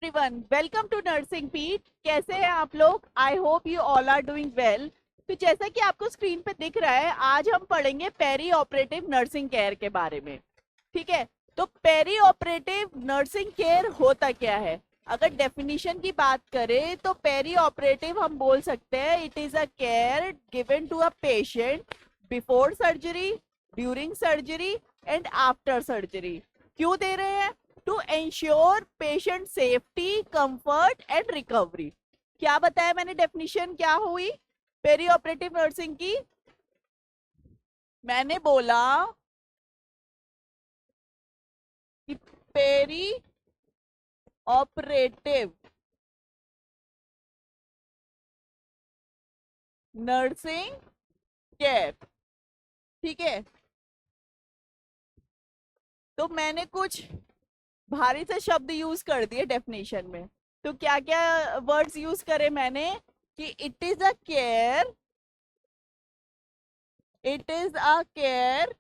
Everyone, welcome to nursing पीट। कैसे हैं आप लोग? I hope you all are doing well. तो जैसा कि आपको स्क्रीन पे दिख रहा है, आज हम पढ़ेंगे पेरी ऑपरेटिव नर्सिंग केयर के बारे में। ठीक है, तो पेरी ऑपरेटिव नर्सिंग केयर होता क्या है? अगर डेफिनेशन की बात करें तो पेरी ऑपरेटिव हम बोल सकते हैं it is a care given to a patient before surgery, during surgery and after surgery. क्यों दे रहे हैं? To ensure patient safety, comfort and recovery. क्या बताया मैंने? डेफिनेशन क्या हुई पेरी ऑपरेटिव नर्सिंग की? मैंने बोला कि पेरी ऑपरेटिव नर्सिंग केयर। ठीक है, तो मैंने कुछ भारी से शब्द यूज कर दिए डेफिनेशन में। तो क्या क्या वर्ड्स यूज करे मैंने? कि it is a care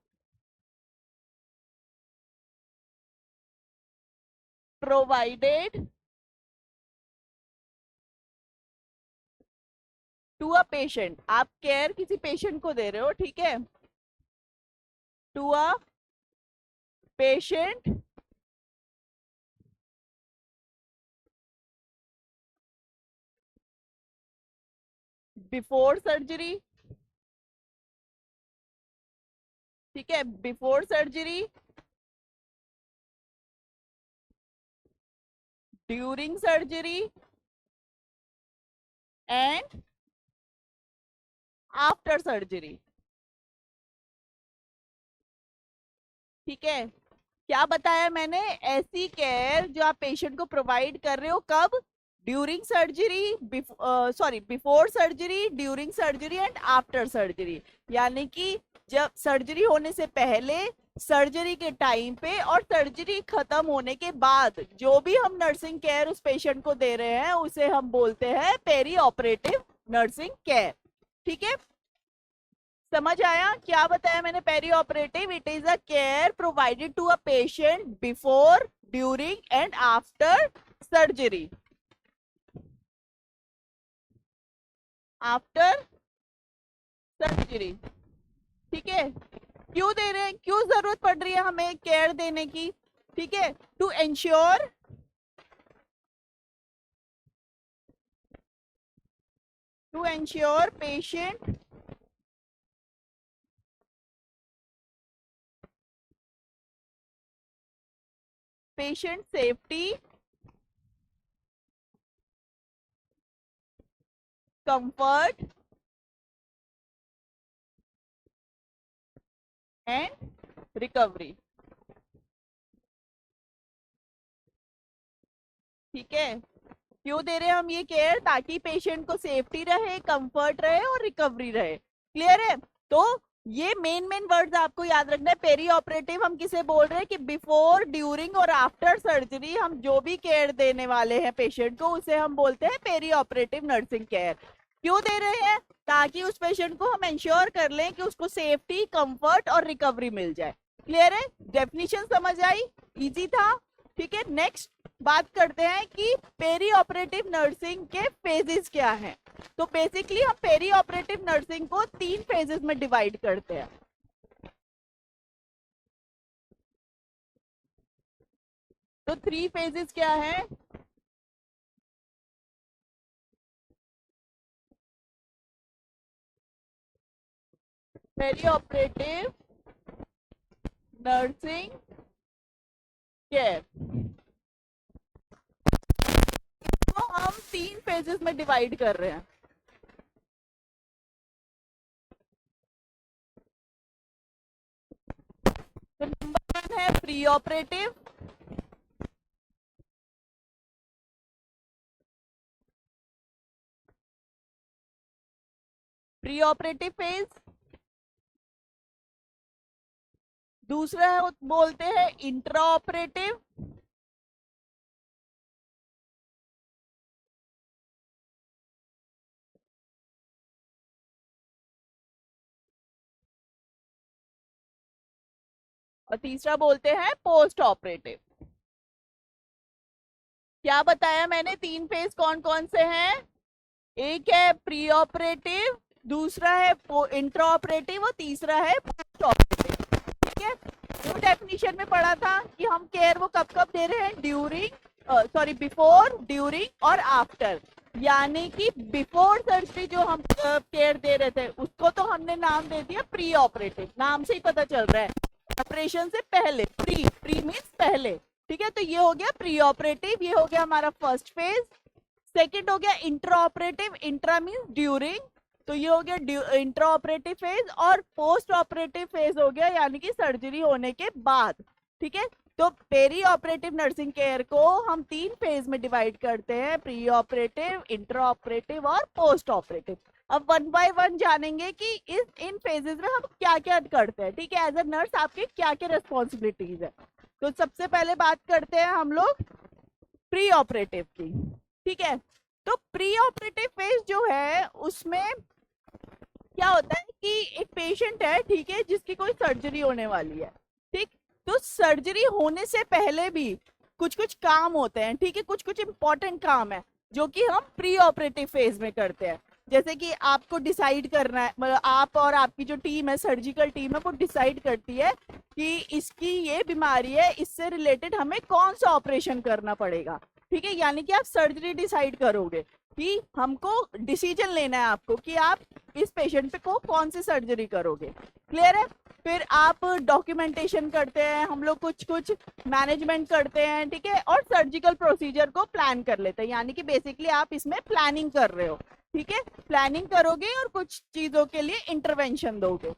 provided to a patient. आप केयर किसी पेशेंट को दे रहे हो, ठीक है? To a patient before surgery. ठीक है, before surgery, during surgery and after surgery. ठीक है, क्या बताया मैंने? ऐसी केयर जो आप पेशेंट को प्रोवाइड कर रहे हो, कब? During surgery, sorry, before surgery, during surgery and after surgery. यानी कि जब सर्जरी होने से पहले, सर्जरी के टाइम पे और सर्जरी खत्म होने के बाद जो भी हम नर्सिंग केयर उस पेशेंट को दे रहे हैं उसे हम बोलते हैं पेरी ऑपरेटिव नर्सिंग केयर। ठीक है, समझ आया? क्या बताया मैंने? Perioperative it is a care provided to a patient before, during and after surgery. After surgery. ठीक है, क्यों दे रहे हैं? क्यों जरूरत पड़ रही है हमें केयर देने की? ठीक है, to ensure, to ensure patient patient safety, comfort and recovery. ठीक है, क्यों दे रहे हैं हम ये केयर? ताकि पेशेंट को सेफ्टी रहे, कंफर्ट रहे और रिकवरी रहे। क्लियर है? तो ये मेन मेन वर्ड्स आपको याद रखना है। पेरी ऑपरेटिव हम किसे बोल रहे हैं? कि बिफोर, ड्यूरिंग और आफ्टर सर्जरी हम जो भी केयर देने वाले हैं पेशेंट को उसे हम बोलते हैं पेरी ऑपरेटिव नर्सिंग केयर। क्यों दे रहे हैं? ताकि उस पेशेंट को हम इंश्योर कर लें कि उसको सेफ्टी, कंफर्ट और रिकवरी मिल जाए। क्लियर है? डेफिनेशन समझ आई? इजी था। ठीक है, नेक्स्ट बात करते हैं कि पेरी ऑपरेटिव नर्सिंग के फेजेस क्या हैं। तो बेसिकली हम पेरी ऑपरेटिव नर्सिंग को 3 फेजेस में डिवाइड करते हैं। तो 3 फेजेस क्या है? पेरी ऑपरेटिव नर्सिंग केयर को हम 3 फेजेस में डिवाइड कर रहे हैं। तो नंबर 1 है pre operative, pre operative phase. दूसरा है, बोलते हैं इंट्रा ऑपरेटिव। और तीसरा बोलते हैं पोस्ट ऑपरेटिव। क्या बताया मैंने, 3 फेज कौन कौन से हैं? एक है प्री ऑपरेटिव, दूसरा है इंट्रा ऑपरेटिव और तीसरा है पोस्ट ऑपरेटिव। ठीक है, जो डेफिनेशन में पढ़ा था कि हम केयर वो कब कब दे रहे हैं, ड्यूरिंग बिफोर, ड्यूरिंग और आफ्टर। यानी कि बिफोर सर्जरी जो हम केयर दे रहे थे उसको तो हमने नाम दे दिया प्री ऑपरेटिव, नाम से ही पता चल रहा है, ऑपरेशन से पहले, प्री प्री मीन्स पहले। ठीक है, तो ये हो गया प्री ऑपरेटिव, ये हो गया हमारा फर्स्ट फेज। सेकंड हो गया intra operative, intra means during, तो ये हो गया इंट्रा ऑपरेटिव फेज। और पोस्ट ऑपरेटिव फेज हो गया यानी कि सर्जरी होने के बाद। ठीक है, तो पेरी ऑपरेटिव नर्सिंग केयर को हम 3 फेज में डिवाइड करते हैं, प्री ऑपरेटिव, इंट्रा ऑपरेटिव और पोस्ट ऑपरेटिव। अब 1 बाय 1 जानेंगे कि इन फेजेस में हम क्या क्या करते हैं। ठीक है, एज अ नर्स आपके क्या क्या रेस्पॉन्सिबिलिटीज है। तो सबसे पहले बात करते हैं हम लोग प्री ऑपरेटिव की। ठीक है, तो प्री ऑपरेटिव फेज जो है उसमें क्या होता है कि एक पेशेंट है, ठीक है, जिसकी कोई सर्जरी होने वाली है। ठीक, तो सर्जरी होने से पहले भी कुछ कुछ काम होते हैं। ठीक है, कुछ कुछ इंपॉर्टेंट काम है जो कि हम प्री ऑपरेटिव फेज में करते हैं। जैसे कि आपको डिसाइड करना है, मतलब आप और आपकी जो टीम है, सर्जिकल टीम है, वो डिसाइड करती है कि इसकी ये बीमारी है, इससे रिलेटेड हमें कौन सा ऑपरेशन करना पड़ेगा। ठीक है, यानी कि आप सर्जरी डिसाइड करोगे कि हमको डिसीजन लेना है आपको कि आप इस पेशेंट पे को कौन सी सर्जरी करोगे। क्लियर है? फिर आप डॉक्यूमेंटेशन करते हैं, हम लोग कुछ कुछ मैनेजमेंट करते हैं। ठीक है, और सर्जिकल प्रोसीजर को प्लान कर लेते हैं, यानी कि बेसिकली आप इसमें प्लानिंग कर रहे हो। ठीक है, प्लानिंग करोगे और कुछ चीजों के लिए इंटरवेंशन दोगे।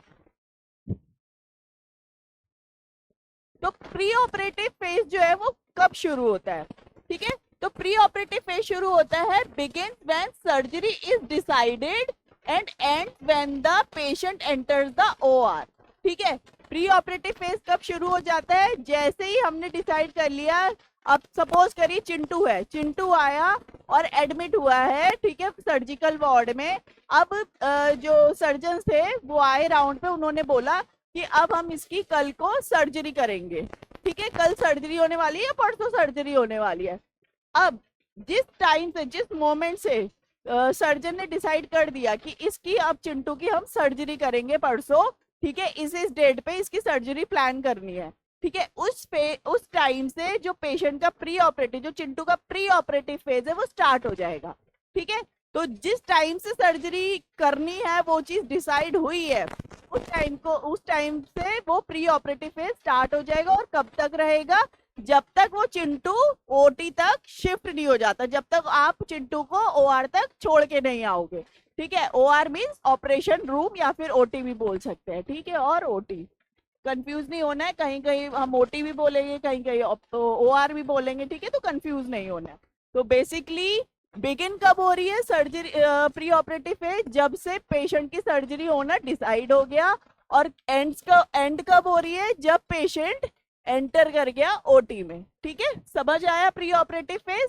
तो प्री ऑपरेटिव फेज जो है वो कब शुरू होता है? ठीक है, तो प्री ऑपरेटिव फेज शुरू होता है begin when surgery is decided and and when the patient enters the OR. ठीक है, प्री ऑपरेटिव फेज कब शुरू हो जाता है? जैसे ही हमने डिसाइड कर लिया, अब सपोज करिए चिंटू है, चिंटू आया और एडमिट हुआ है, ठीक है, सर्जिकल वार्ड में। अब जो सर्जन थे वो आए राउंड पे, उन्होंने बोला कि अब हम इसकी कल को सर्जरी करेंगे। ठीक है, कल सर्जरी होने वाली है, परसों सर्जरी होने वाली है। अब जिस टाइम से, जिस मोमेंट से सर्जन ने डिसाइड कर दिया कि इसकी, अब चिंटू की हम सर्जरी करेंगे परसों, ठीक है, इस डेट पे इसकी सर्जरी प्लान करनी है। ठीक है, उस टाइम से जो पेशेंट का प्री ऑपरेटिव, जो चिंटू का प्री ऑपरेटिव फेज है वो स्टार्ट हो जाएगा। ठीक है, तो जिस टाइम से सर्जरी करनी है वो चीज डिसाइड हुई है, उस टाइम से वो प्री ऑपरेटिव फेज स्टार्ट हो जाएगा। और कब तक रहेगा? जब तक वो चिंटू ओटी तक शिफ्ट नहीं हो जाता, जब तक आप चिंटू को ओआर तक छोड़ के नहीं आओगे। ठीक है, ओआर मीन्स ऑपरेशन रूम या फिर ओटी भी बोल सकते हैं। ठीक है, और ओटी कंफ्यूज नहीं होना है, कहीं कहीं हम ओटी भी बोलेंगे, कहीं कहीं ओआर भी बोलेंगे। ठीक है, तो कंफ्यूज नहीं होना है। तो बेसिकली बिगिन कब हो रही है सर्जरी, प्री ऑपरेटिव फेज? जब से पेशेंट की सर्जरी होना डिसाइड हो गया। और एंड कब हो रही है? जब पेशेंट एंटर कर गया ओटी में। ठीक है, समझ आया प्री ऑपरेटिव फेज?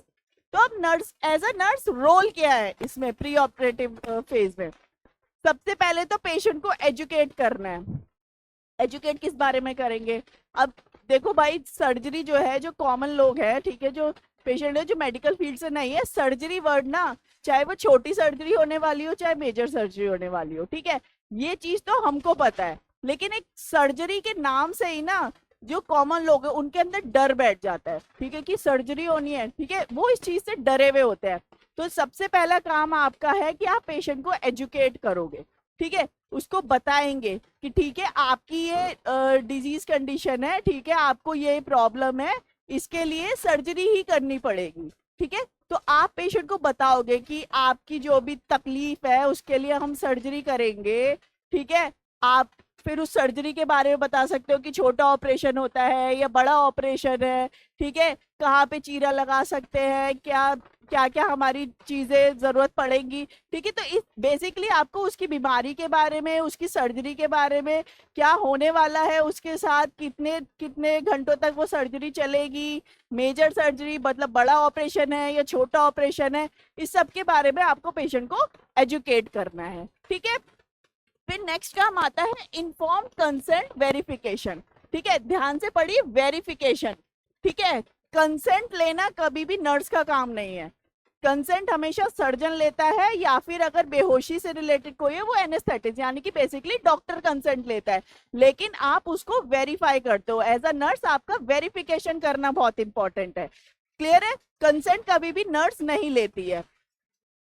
तो अब nurse, as a nurse role क्या है इसमें प्री ऑपरेटिव फेज में? सबसे पहले तो पेशेंट को एजुकेट करना है। एजुकेट किस बारे में करेंगे? अब देखो भाई, सर्जरी जो है, जो कॉमन लोग हैं, ठीक है, जो पेशेंट है, जो मेडिकल फील्ड से नहीं है, सर्जरी वर्ड ना, चाहे वो छोटी सर्जरी होने वाली हो चाहे मेजर सर्जरी होने वाली हो, ठीक है, ये चीज तो हमको पता है। लेकिन एक सर्जरी के नाम से ही ना जो कॉमन लोग हैं उनके अंदर डर बैठ जाता है। ठीक है, कि सर्जरी होनी है, ठीक है, वो इस चीज से डरे हुए होते हैं। तो सबसे पहला काम आपका है कि आप पेशेंट को एजुकेट करोगे। ठीक है, उसको बताएंगे कि ठीक है, आपकी ये डिजीज कंडीशन है, ठीक है, आपको ये प्रॉब्लम है, इसके लिए सर्जरी ही करनी पड़ेगी। ठीक है, तो आप पेशेंट को बताओगे कि आपकी जो भी तकलीफ है उसके लिए हम सर्जरी करेंगे। ठीक है, आप फिर उस सर्जरी के बारे में बता सकते हो कि छोटा ऑपरेशन होता है या बड़ा ऑपरेशन है। ठीक है, कहाँ पे चीरा लगा सकते हैं, क्या क्या क्या हमारी चीजें जरूरत पड़ेगी। ठीक है, तो इस बेसिकली आपको उसकी बीमारी के बारे में, उसकी सर्जरी के बारे में, क्या होने वाला है उसके साथ, कितने कितने घंटों तक वो सर्जरी चलेगी, मेजर सर्जरी मतलब बड़ा ऑपरेशन है या छोटा ऑपरेशन है, इस सब के बारे में आपको पेशेंट को एजुकेट करना है। ठीक है, फिर नेक्स्ट काम आता है इन्फॉर्म्ड कंसेंट वेरिफिकेशन। ठीक है, ध्यान से पढ़िए, वेरिफिकेशन। ठीक है, कंसेंट लेना कभी भी नर्स का काम नहीं है। कंसेंट हमेशा सर्जन लेता है, या फिर अगर बेहोशी से रिलेटेड कोई है वो एनेस्थेटिस्ट, यानी कि बेसिकली डॉक्टर कंसेंट लेता है, लेकिन आप उसको वेरीफाई करते हो। एज अ नर्स आपका वेरिफिकेशन करना बहुत इंपॉर्टेंट है। क्लियर है? कंसेंट कभी भी नर्स नहीं लेती है।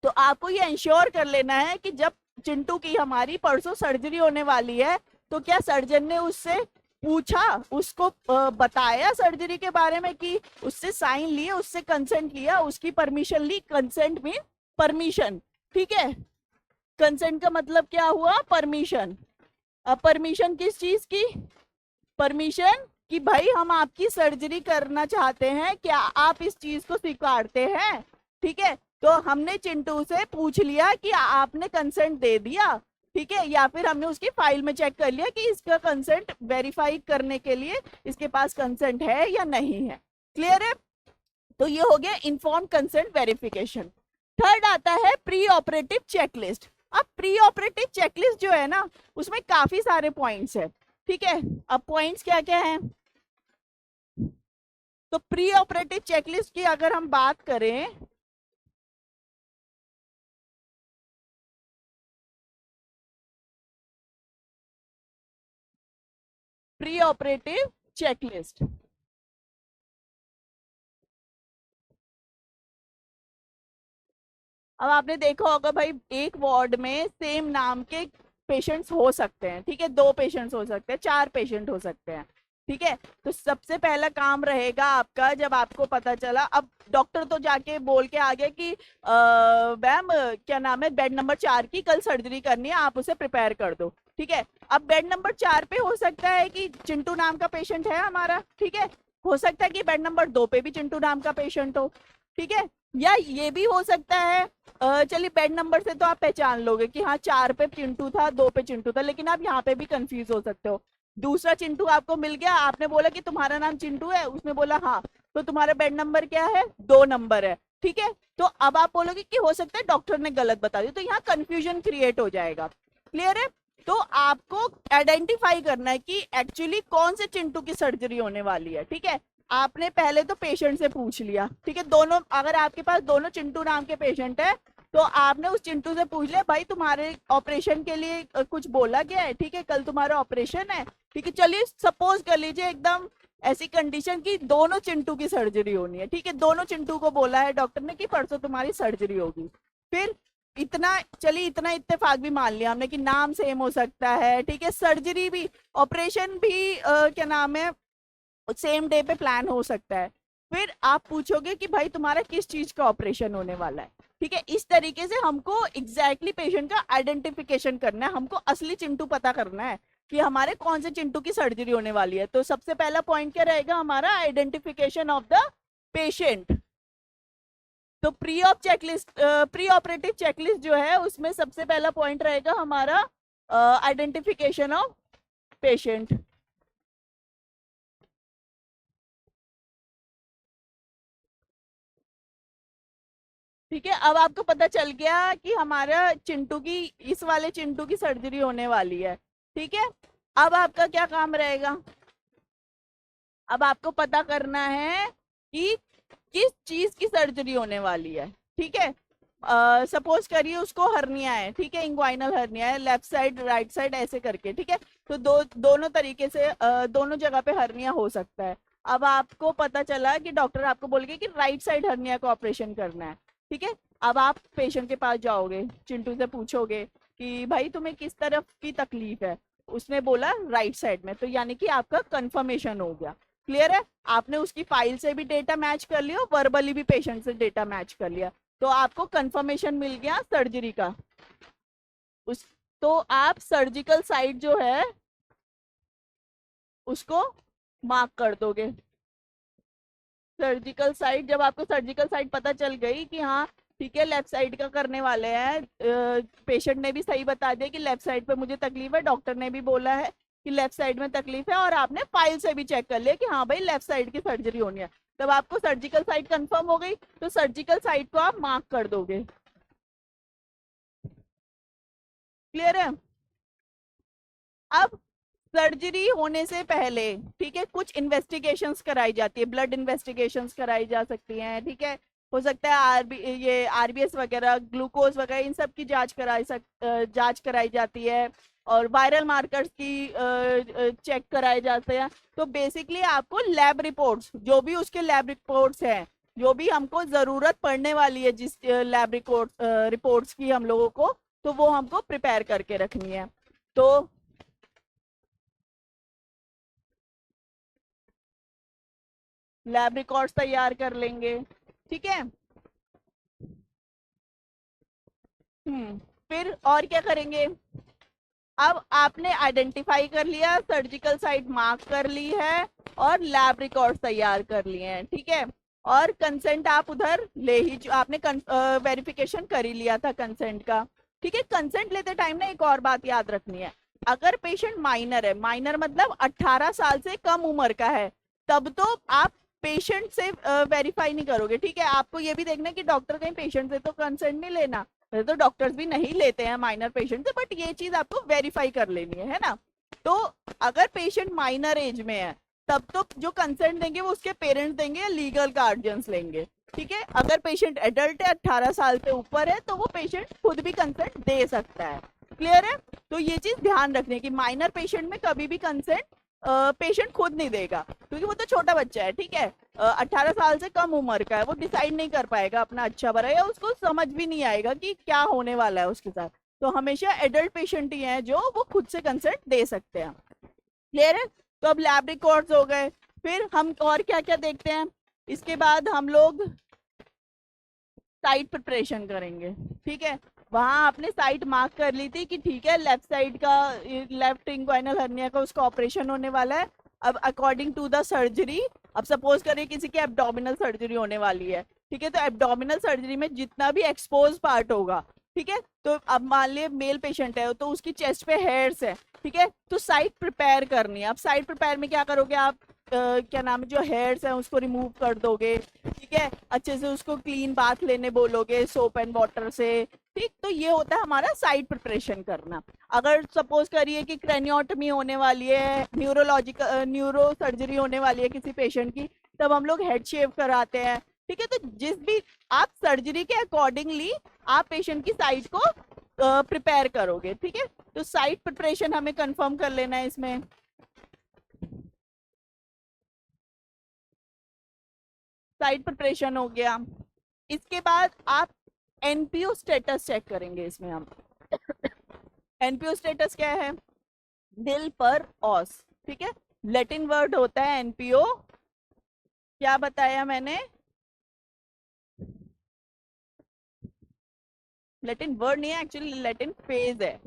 तो आपको ये इंश्योर कर लेना है कि जब चिंटू की हमारी परसों सर्जरी होने वाली है, तो क्या सर्जन ने उससे पूछा, उसको बताया सर्जरी के बारे में, कि उससे साइन लिए, उससे कंसेंट लिया, उसकी परमिशन ली। कंसेंट मीन परमिशन, ठीक है? कंसेंट का मतलब क्या हुआ? परमिशन। अब परमिशन किस चीज की? परमिशन कि भाई हम आपकी सर्जरी करना चाहते हैं, क्या आप इस चीज को स्वीकारते हैं? ठीक है, तो हमने चिंटू से पूछ लिया कि आपने कंसेंट दे दिया, ठीक है, या फिर हमने उसकी फाइल में चेक कर लिया कि इसका कंसेंट वेरीफाई करने के लिए इसके पास कंसेंट है या नहीं है। क्लियर है? तो ये हो गया इन्फॉर्म कंसेंट वेरिफिकेशन। थर्ड आता है प्री ऑपरेटिव चेकलिस्ट। अब प्री ऑपरेटिव चेकलिस्ट जो है ना, उसमें काफी सारे पॉइंट्स है, ठीक है? अब पॉइंट्स क्या क्या हैं? तो प्री ऑपरेटिव चेकलिस्ट की अगर हम बात करें, प्री ऑपरेटिव चेकलिस्ट, अब आपने देखा होगा भाई, एक वार्ड में सेम नाम के पेशेंट्स हो सकते हैं, ठीक है? 2 पेशेंट्स हो सकते हैं, 4 पेशेंट हो सकते हैं, ठीक है? तो सबसे पहला काम रहेगा आपका, जब आपको पता चला, अब डॉक्टर तो जाके बोल के आ गया कि मैम क्या नाम है, बेड नंबर 4 की कल सर्जरी करनी है, आप उसे प्रिपेयर कर दो, ठीक है? अब बेड नंबर 4 पे हो सकता है कि चिंटू नाम का पेशेंट है हमारा, ठीक है? हो सकता है कि बेड नंबर 2 पे भी चिंटू नाम का पेशेंट हो, ठीक है? या ये भी हो सकता है, चलिए बेड नंबर से तो आप पहचान लोगे कि हाँ 4 पे चिंटू था, 2 पे चिंटू था, लेकिन आप यहाँ पे भी कंफ्यूज हो सकते हो। दूसरा चिंटू आपको मिल गया, आपने बोला कि तुम्हारा नाम चिंटू है, उसने बोला हाँ, तो तुम्हारा बेड नंबर क्या है? 2 नंबर है, ठीक है? तो अब आप बोलोगे कि हो सकता है डॉक्टर ने गलत बता दिया, तो यहाँ कंफ्यूजन क्रिएट हो जाएगा। क्लियर है? तो आपको आइडेंटिफाई करना है कि एक्चुअली कौन से चिंटू की सर्जरी होने वाली है, ठीक है? आपने पहले तो पेशेंट से पूछ लिया, ठीक है? दोनों, अगर आपके पास दोनों चिंटू नाम के पेशेंट है, तो आपने उस चिंटू से पूछ लिया, भाई तुम्हारे ऑपरेशन के लिए कुछ बोला गया है, ठीक है? कल तुम्हारा ऑपरेशन है, ठीक है? चलिए सपोज कर लीजिए एकदम ऐसी कंडीशन की दोनों चिंटू की सर्जरी होनी है, ठीक है? दोनों चिंटू को बोला है डॉक्टर ने कि परसों तुम्हारी सर्जरी होगी। फिर इतना, चलिए इतना इत्तेफाक भी मान लिया हमने कि नाम सेम हो सकता है, ठीक है? सर्जरी भी, ऑपरेशन भी क्या नाम है, सेम डे पे प्लान हो सकता है। फिर आप पूछोगे कि भाई तुम्हारा किस चीज का ऑपरेशन होने वाला है, ठीक है? इस तरीके से हमको एग्जैक्टली पेशेंट का आइडेंटिफिकेशन करना है, हमको असली चिंटू पता करना है कि हमारे कौन से चिंटू की सर्जरी होने वाली है। तो सबसे पहला पॉइंट क्या रहेगा हमारा? Identification of the patient. तो प्री ऑपरेटिव चेकलिस्ट जो है, उसमें सबसे पहला पॉइंट रहेगा हमारा आइडेंटिफिकेशन ऑफ पेशेंट। ठीक है, अब आपको पता चल गया कि हमारा चिंटू की, इस वाले चिंटू की सर्जरी होने वाली है, ठीक है? अब आपका क्या काम रहेगा? अब आपको पता करना है कि किस चीज की सर्जरी होने वाली है, ठीक है? सपोज करिए उसको हर्निया है, ठीक है? इंग्वाइनल हर्निया है, लेफ्ट साइड राइट साइड ऐसे करके, ठीक है? तो दोनों तरीके से दोनों जगह पे हर्निया हो सकता है। अब आपको पता चला कि डॉक्टर आपको बोलेगा कि राइट साइड हर्निया का ऑपरेशन करना है, ठीक है? अब आप पेशेंट के पास जाओगे, चिंटू से पूछोगे कि भाई तुम्हें किस तरफ की तकलीफ है? उसने बोला राइट साइड में, तो यानी कि आपका कंफर्मेशन हो गया। क्लियर है? आपने उसकी फाइल से भी डेटा मैच कर लिया, वर्बली भी पेशेंट से डेटा मैच कर लिया, तो आपको कंफर्मेशन मिल गया सर्जरी का। उस तो आप सर्जिकल साइट जो है उसको मार्क कर दोगे। सर्जिकल साइट, जब आपको सर्जिकल साइट पता चल गई कि हाँ ठीक है लेफ्ट साइड का करने वाले हैं, पेशेंट ने भी सही बता दिया कि लेफ्ट साइड पे मुझे तकलीफ है, डॉक्टर ने भी बोला है कि लेफ्ट साइड में तकलीफ है, और आपने फाइल से भी चेक कर लिया कि हाँ भाई लेफ्ट साइड की सर्जरी होनी है, तब आपको सर्जिकल साइट कंफर्म हो गई, तो सर्जिकल साइट को आप मार्क कर दोगे। क्लियर है? अब सर्जरी होने से पहले, ठीक है, कुछ इन्वेस्टिगेशंस कराई जाती है, ब्लड इन्वेस्टिगेशंस कराई जा सकती हैं, ठीक है। हो सकता है ये आरबीएस वगैरह, ग्लूकोज वगैरह, इन सब की जांच कराई जाती है, और वायरल मार्कर्स की चेक कराए जाते हैं। तो बेसिकली आपको लैब रिपोर्ट्स, जो भी उसके लैब रिपोर्ट्स हैं, जो भी हमको जरूरत पड़ने वाली है जिस लैब रिपोर्ट्स की हम लोगों को, तो वो हमको प्रिपेयर करके रखनी है। तो लैब रिकॉर्ड्स तैयार कर लेंगे, ठीक है। फिर और क्या करेंगे? अब आपने आइडेंटिफाई कर लिया, सर्जिकल साइट मार्क कर ली है, और लैब रिकॉर्ड तैयार कर लिए हैं, ठीक है। और कंसेंट आप उधर ले ही, जो आपने वेरिफिकेशन कर ही लिया था कंसेंट का, ठीक है। कंसेंट लेते टाइम ना एक और बात याद रखनी है, अगर पेशेंट माइनर है, माइनर मतलब 18 साल से कम उम्र का है, तब तो आप पेशेंट से वेरीफाई नहीं करोगे, ठीक है। आपको ये भी देखना है कि डॉक्टर कहीं पेशेंट से तो कंसेंट नहीं लेना, वैसे तो डॉक्टर्स भी नहीं लेते हैं माइनर पेशेंट से, बट ये चीज आपको वेरीफाई कर लेनी है ना। तो अगर पेशेंट माइनर एज में है, तब तो जो कंसेंट देंगे वो उसके पेरेंट्स देंगे या लीगल गार्जियंस लेंगे, ठीक है। अगर पेशेंट एडल्ट है, 18 साल से ऊपर है, तो वो पेशेंट खुद भी कंसेंट दे सकता है। क्लियर है? तो ये चीज ध्यान रखने की, माइनर पेशेंट में कभी भी कंसेंट पेशेंट खुद नहीं देगा, क्योंकि वो तो छोटा बच्चा है, ठीक है। 18 साल से कम उम्र का है, वो डिसाइड नहीं कर पाएगा अपना अच्छा बुरा, या उसको समझ भी नहीं आएगा कि क्या होने वाला है उसके साथ। तो हमेशा एडल्ट पेशेंट ही हैं जो वो खुद से कंसेंट दे सकते हैं। क्लियर है? तो अब लैब रिकॉर्ड्स हो गए, फिर हम और क्या क्या देखते हैं, इसके बाद हम लोग साइट प्रिपरेशन करेंगे, ठीक है। वहां आपने साइट मार्क कर ली थी कि ठीक है, लेफ्ट साइड का, लेफ्ट इंग्वाइनल हर्निया का उसका ऑपरेशन होने वाला है। अब अकॉर्डिंग टू द सर्जरी, अब सपोज करिए किसी की एब्डोमिनल सर्जरी होने वाली है, ठीक है, तो एब्डोमिनल सर्जरी में जितना भी एक्सपोज पार्ट होगा, ठीक है, तो अब मान लिया मेल पेशेंट है तो उसकी चेस्ट पे हेयर्स है, ठीक है, तो साइट प्रिपेयर करनी है। अब साइट प्रिपेयर में क्या करोगे आप, क्या नाम है, जो हेयर्स है उसको रिमूव कर दोगे, ठीक है, अच्छे से उसको क्लीन बाथ लेने बोलोगे सोप एंड वाटर से, ठीक। तो ये होता है हमारा साइट प्रिपरेशन करना। अगर सपोज करिए कि क्रेनियोटमी होने वाली है, न्यूरो सर्जरी होने वाली है किसी पेशेंट की, तब हम लोग हेड शेव कराते हैं, ठीक है। तो जिस भी आप सर्जरी के अकॉर्डिंगली आप पेशेंट की साइट को प्रिपेयर करोगे, ठीक है। तो साइट प्रिपरेशन हमें कंफर्म कर लेना है इसमें। साइट प्रिपरेशन हो गया, इसके बाद आप एनपीओ स्टेटस चेक करेंगे इसमें हम। एनपीओ स्टेटस क्या है? दिल पर ऑस, ठीक है, लैटिन वर्ड होता है एनपीओ। क्या बताया मैंने? लैटिन वर्ड नहीं है, एक्चुअली लैटिन फ्रेज है।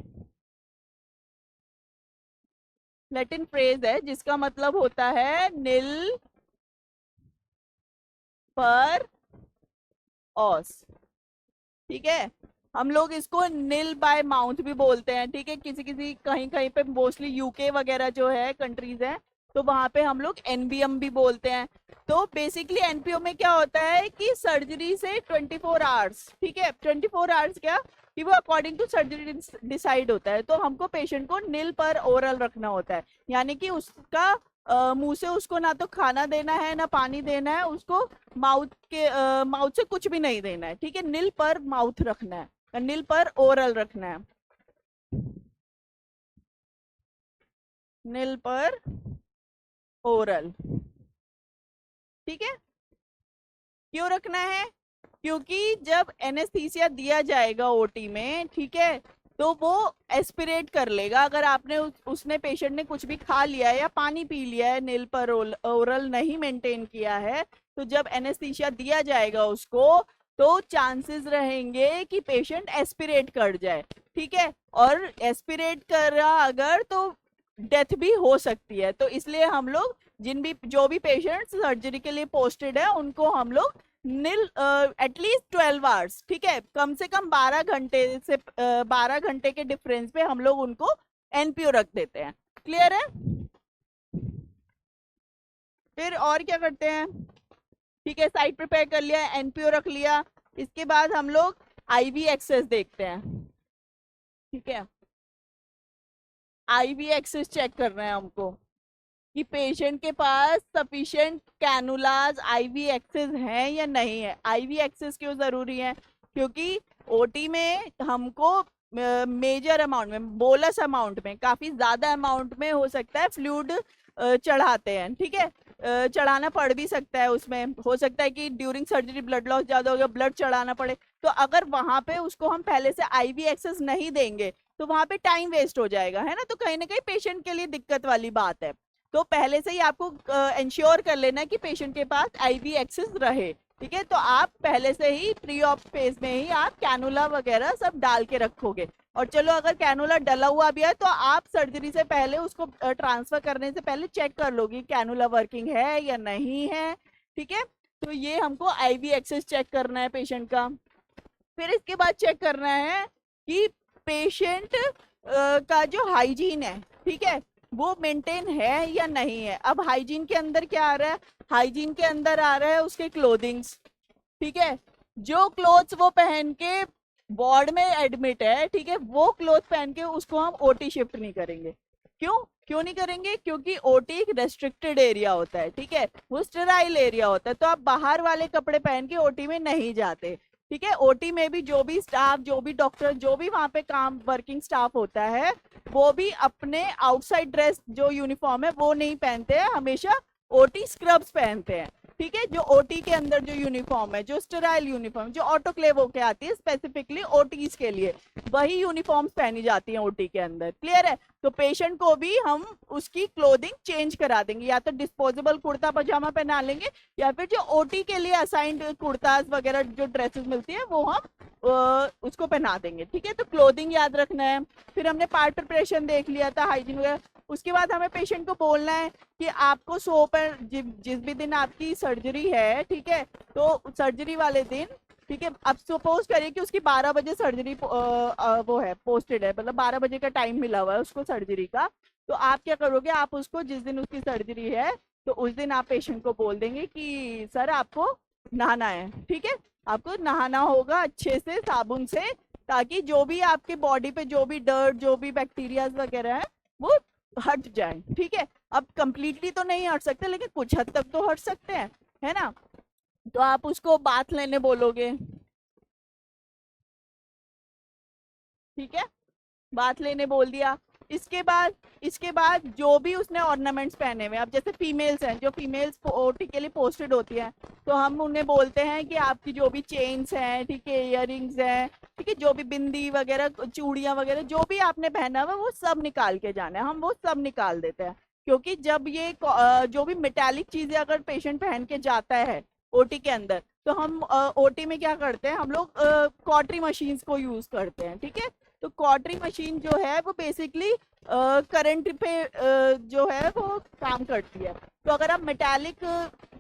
लैटिन फ्रेज है जिसका मतलब होता है नील पर ऑस, ठीक है। हम लोग इसको नील बाय माउथ भी बोलते हैं, ठीक है, किसी किसी कहीं कहीं पे, मोस्टली यूके वगैरह जो है कंट्रीज है, तो वहां पे हम लोग एनबीएम भी बोलते हैं। तो बेसिकली एनपीओ में क्या होता है कि सर्जरी से 24 आवर्स, ठीक है, 24 आवर्स क्या, कि वो अकॉर्डिंग टू सर्जरी डिसाइड होता है। तो हमको पेशेंट को नील पर ओरल रखना होता है, यानी कि उसका मुंह से उसको ना तो खाना देना है ना पानी देना है, उसको माउथ से कुछ भी नहीं देना है, ठीक है। नील पर माउथ रखना है, नील पर ओरल रखना है, नील पर ओरल, ठीक है। क्यों रखना है? क्योंकि जब एनेस्थीसिया दिया जाएगा ओटी में, ठीक है, तो वो एस्पिरेट कर लेगा। अगर आपने उसने पेशेंट ने कुछ भी खा लिया है या पानी पी लिया है, नील पर ओरल नहीं मेंटेन किया है, तो जब एनेस्थीसिया दिया जाएगा उसको, तो चांसेस रहेंगे कि पेशेंट एस्पिरेट कर जाए, ठीक है। और एस्पिरेट कर रहा अगर, तो डेथ भी हो सकती है। तो इसलिए हम लोग जो भी पेशेंट सर्जरी के लिए पोस्टेड है, उनको हम लोग नील एटलीस्ट 12 आवर्स, ठीक है, कम से कम 12 घंटे के डिफरेंस पे हम लोग उनको एनपीओ रख देते हैं। क्लियर है? फिर और क्या करते हैं? ठीक है, साइट प्रिपेयर कर लिया, एनपीओ रख लिया, इसके बाद हम लोग आईवी एक्सेस देखते हैं, ठीक है। आईवी एक्सेस चेक करना है हमको कि पेशेंट के पास सफिशिएंट कैनुलाज आईवी एक्सेस हैं या नहीं है। आईवी एक्सेस क्यों जरूरी है? क्योंकि ओटी में हमको मेजर अमाउंट में, बोलस अमाउंट में, काफी ज्यादा अमाउंट में हो सकता है फ्लूइड चढ़ाते हैं, ठीक है। चढ़ाना पड़ भी सकता है, उसमें हो सकता है कि ड्यूरिंग सर्जरी ब्लड लॉस ज्यादा हो गया, ब्लड चढ़ाना पड़े। तो अगर वहां पे उसको हम पहले से आईवी एक्सेस नहीं देंगे तो वहां पे टाइम वेस्ट हो जाएगा, है ना। तो कहीं ना कहीं पेशेंट के लिए दिक्कत वाली बात है। तो पहले से ही आपको इंश्योर कर लेना कि पेशेंट के पास आईवी एक्सेस रहे, ठीक है। तो आप पहले से ही प्री ऑप फेज में ही आप कैनुला वगैरह सब डाल के रखोगे। और चलो अगर कैनुला डला हुआ भी है तो आप सर्जरी से पहले उसको ट्रांसफर करने से पहले चेक कर लोगे कैनुला वर्किंग है या नहीं है, ठीक है। तो ये हमको आईवी एक्सेस चेक करना है पेशेंट का। फिर इसके बाद चेक करना है कि पेशेंट का जो हाइजीन है, ठीक है, वो मेंटेन है या नहीं है। अब हाइजीन के अंदर क्या आ रहा है? हाइजीन के अंदर आ रहा है उसके क्लोथिंग्स, ठीक है। जो क्लोथ्स वो पहन के वार्ड में एडमिट है, ठीक है, वो क्लोथ पहन के उसको हम ओटी शिफ्ट नहीं करेंगे। क्यों क्यों नहीं करेंगे? क्योंकि ओटी एक रेस्ट्रिक्टेड एरिया होता है, ठीक है, वो स्टेराइल एरिया होता है। तो आप बाहर वाले कपड़े पहन के ओटी में नहीं जाते, ठीक है। ओटी में भी जो भी स्टाफ, जो भी डॉक्टर, जो भी वहां पे काम वर्किंग स्टाफ होता है, वो भी अपने आउटसाइड ड्रेस जो यूनिफॉर्म है वो नहीं पहनते हैं, हमेशा ओटी स्क्रब्स पहनते हैं, ठीक है। जो ओटी के अंदर जो यूनिफॉर्म है, जो स्टेराइल यूनिफॉर्म, जो ऑटोक्लेव होके आती है स्पेसिफिकली ओटीज के लिए, वही यूनिफॉर्म्स पहनी जाती हैं ओटी के अंदर। क्लियर है? तो पेशेंट को भी हम उसकी क्लोथिंग चेंज करा देंगे, या तो डिस्पोजेबल कुर्ता पजामा पहना लेंगे, या फिर जो ओटी के लिए असाइंड कुर्ताज वगैरह जो ड्रेसेस मिलती है वो हम उसको पहना देंगे, ठीक है। तो क्लोथिंग याद रखना है। फिर हमने पार्ट प्रिपरेशन देख लिया था, हाइजीन वगैरह। उसके बाद हमें पेशेंट को बोलना है कि आपको सो पर जिस भी दिन आपकी सर्जरी है, ठीक है, तो सर्जरी वाले दिन, ठीक है, अब सपोज करिए कि उसकी 12 बजे सर्जरी वो है पोस्टेड है, मतलब 12 बजे का टाइम मिला हुआ है उसको सर्जरी का। तो आप क्या करोगे? आप उसको जिस दिन उसकी सर्जरी है तो उस दिन आप पेशेंट को बोल देंगे कि सर आपको नहाना है, ठीक है, आपको नहाना होगा अच्छे से साबुन से, ताकि जो भी आपके बॉडी पे जो भी डर्ट, जो भी बैक्टीरिया वगैरह है वो हट जाए, ठीक है। अब कंप्लीटली तो नहीं हट सकते, लेकिन कुछ हद तक तो हट सकते हैं, है ना। तो आप उसको बाथ लेने बोलोगे, ठीक है, बात लेने बोल दिया। इसके बाद जो भी उसने ऑर्नामेंट्स पहने हुए, अब जैसे फीमेल्स हैं, जो फीमेल्स ओटी के लिए पोस्टेड होती हैं, तो हम उन्हें बोलते हैं कि आपकी जो भी चेन्स हैं, ठीक है, इयररिंग्स हैं, ठीक है, जो भी बिंदी वगैरह, चूड़ियां वगैरह जो भी आपने पहना हुआ वो सब निकाल के जाना है। हम वो सब निकाल देते हैं, क्योंकि जब ये जो भी मेटालिक चीजें अगर पेशेंट पहन के जाता है ओटी के अंदर, तो हम ओटी में क्या करते हैं, हम लोग कॉटरी मशीन्स को यूज करते हैं, ठीक है। तो कॉटरी मशीन जो है वो बेसिकली करंट पे जो है वो काम करती है। तो अगर आप मेटालिक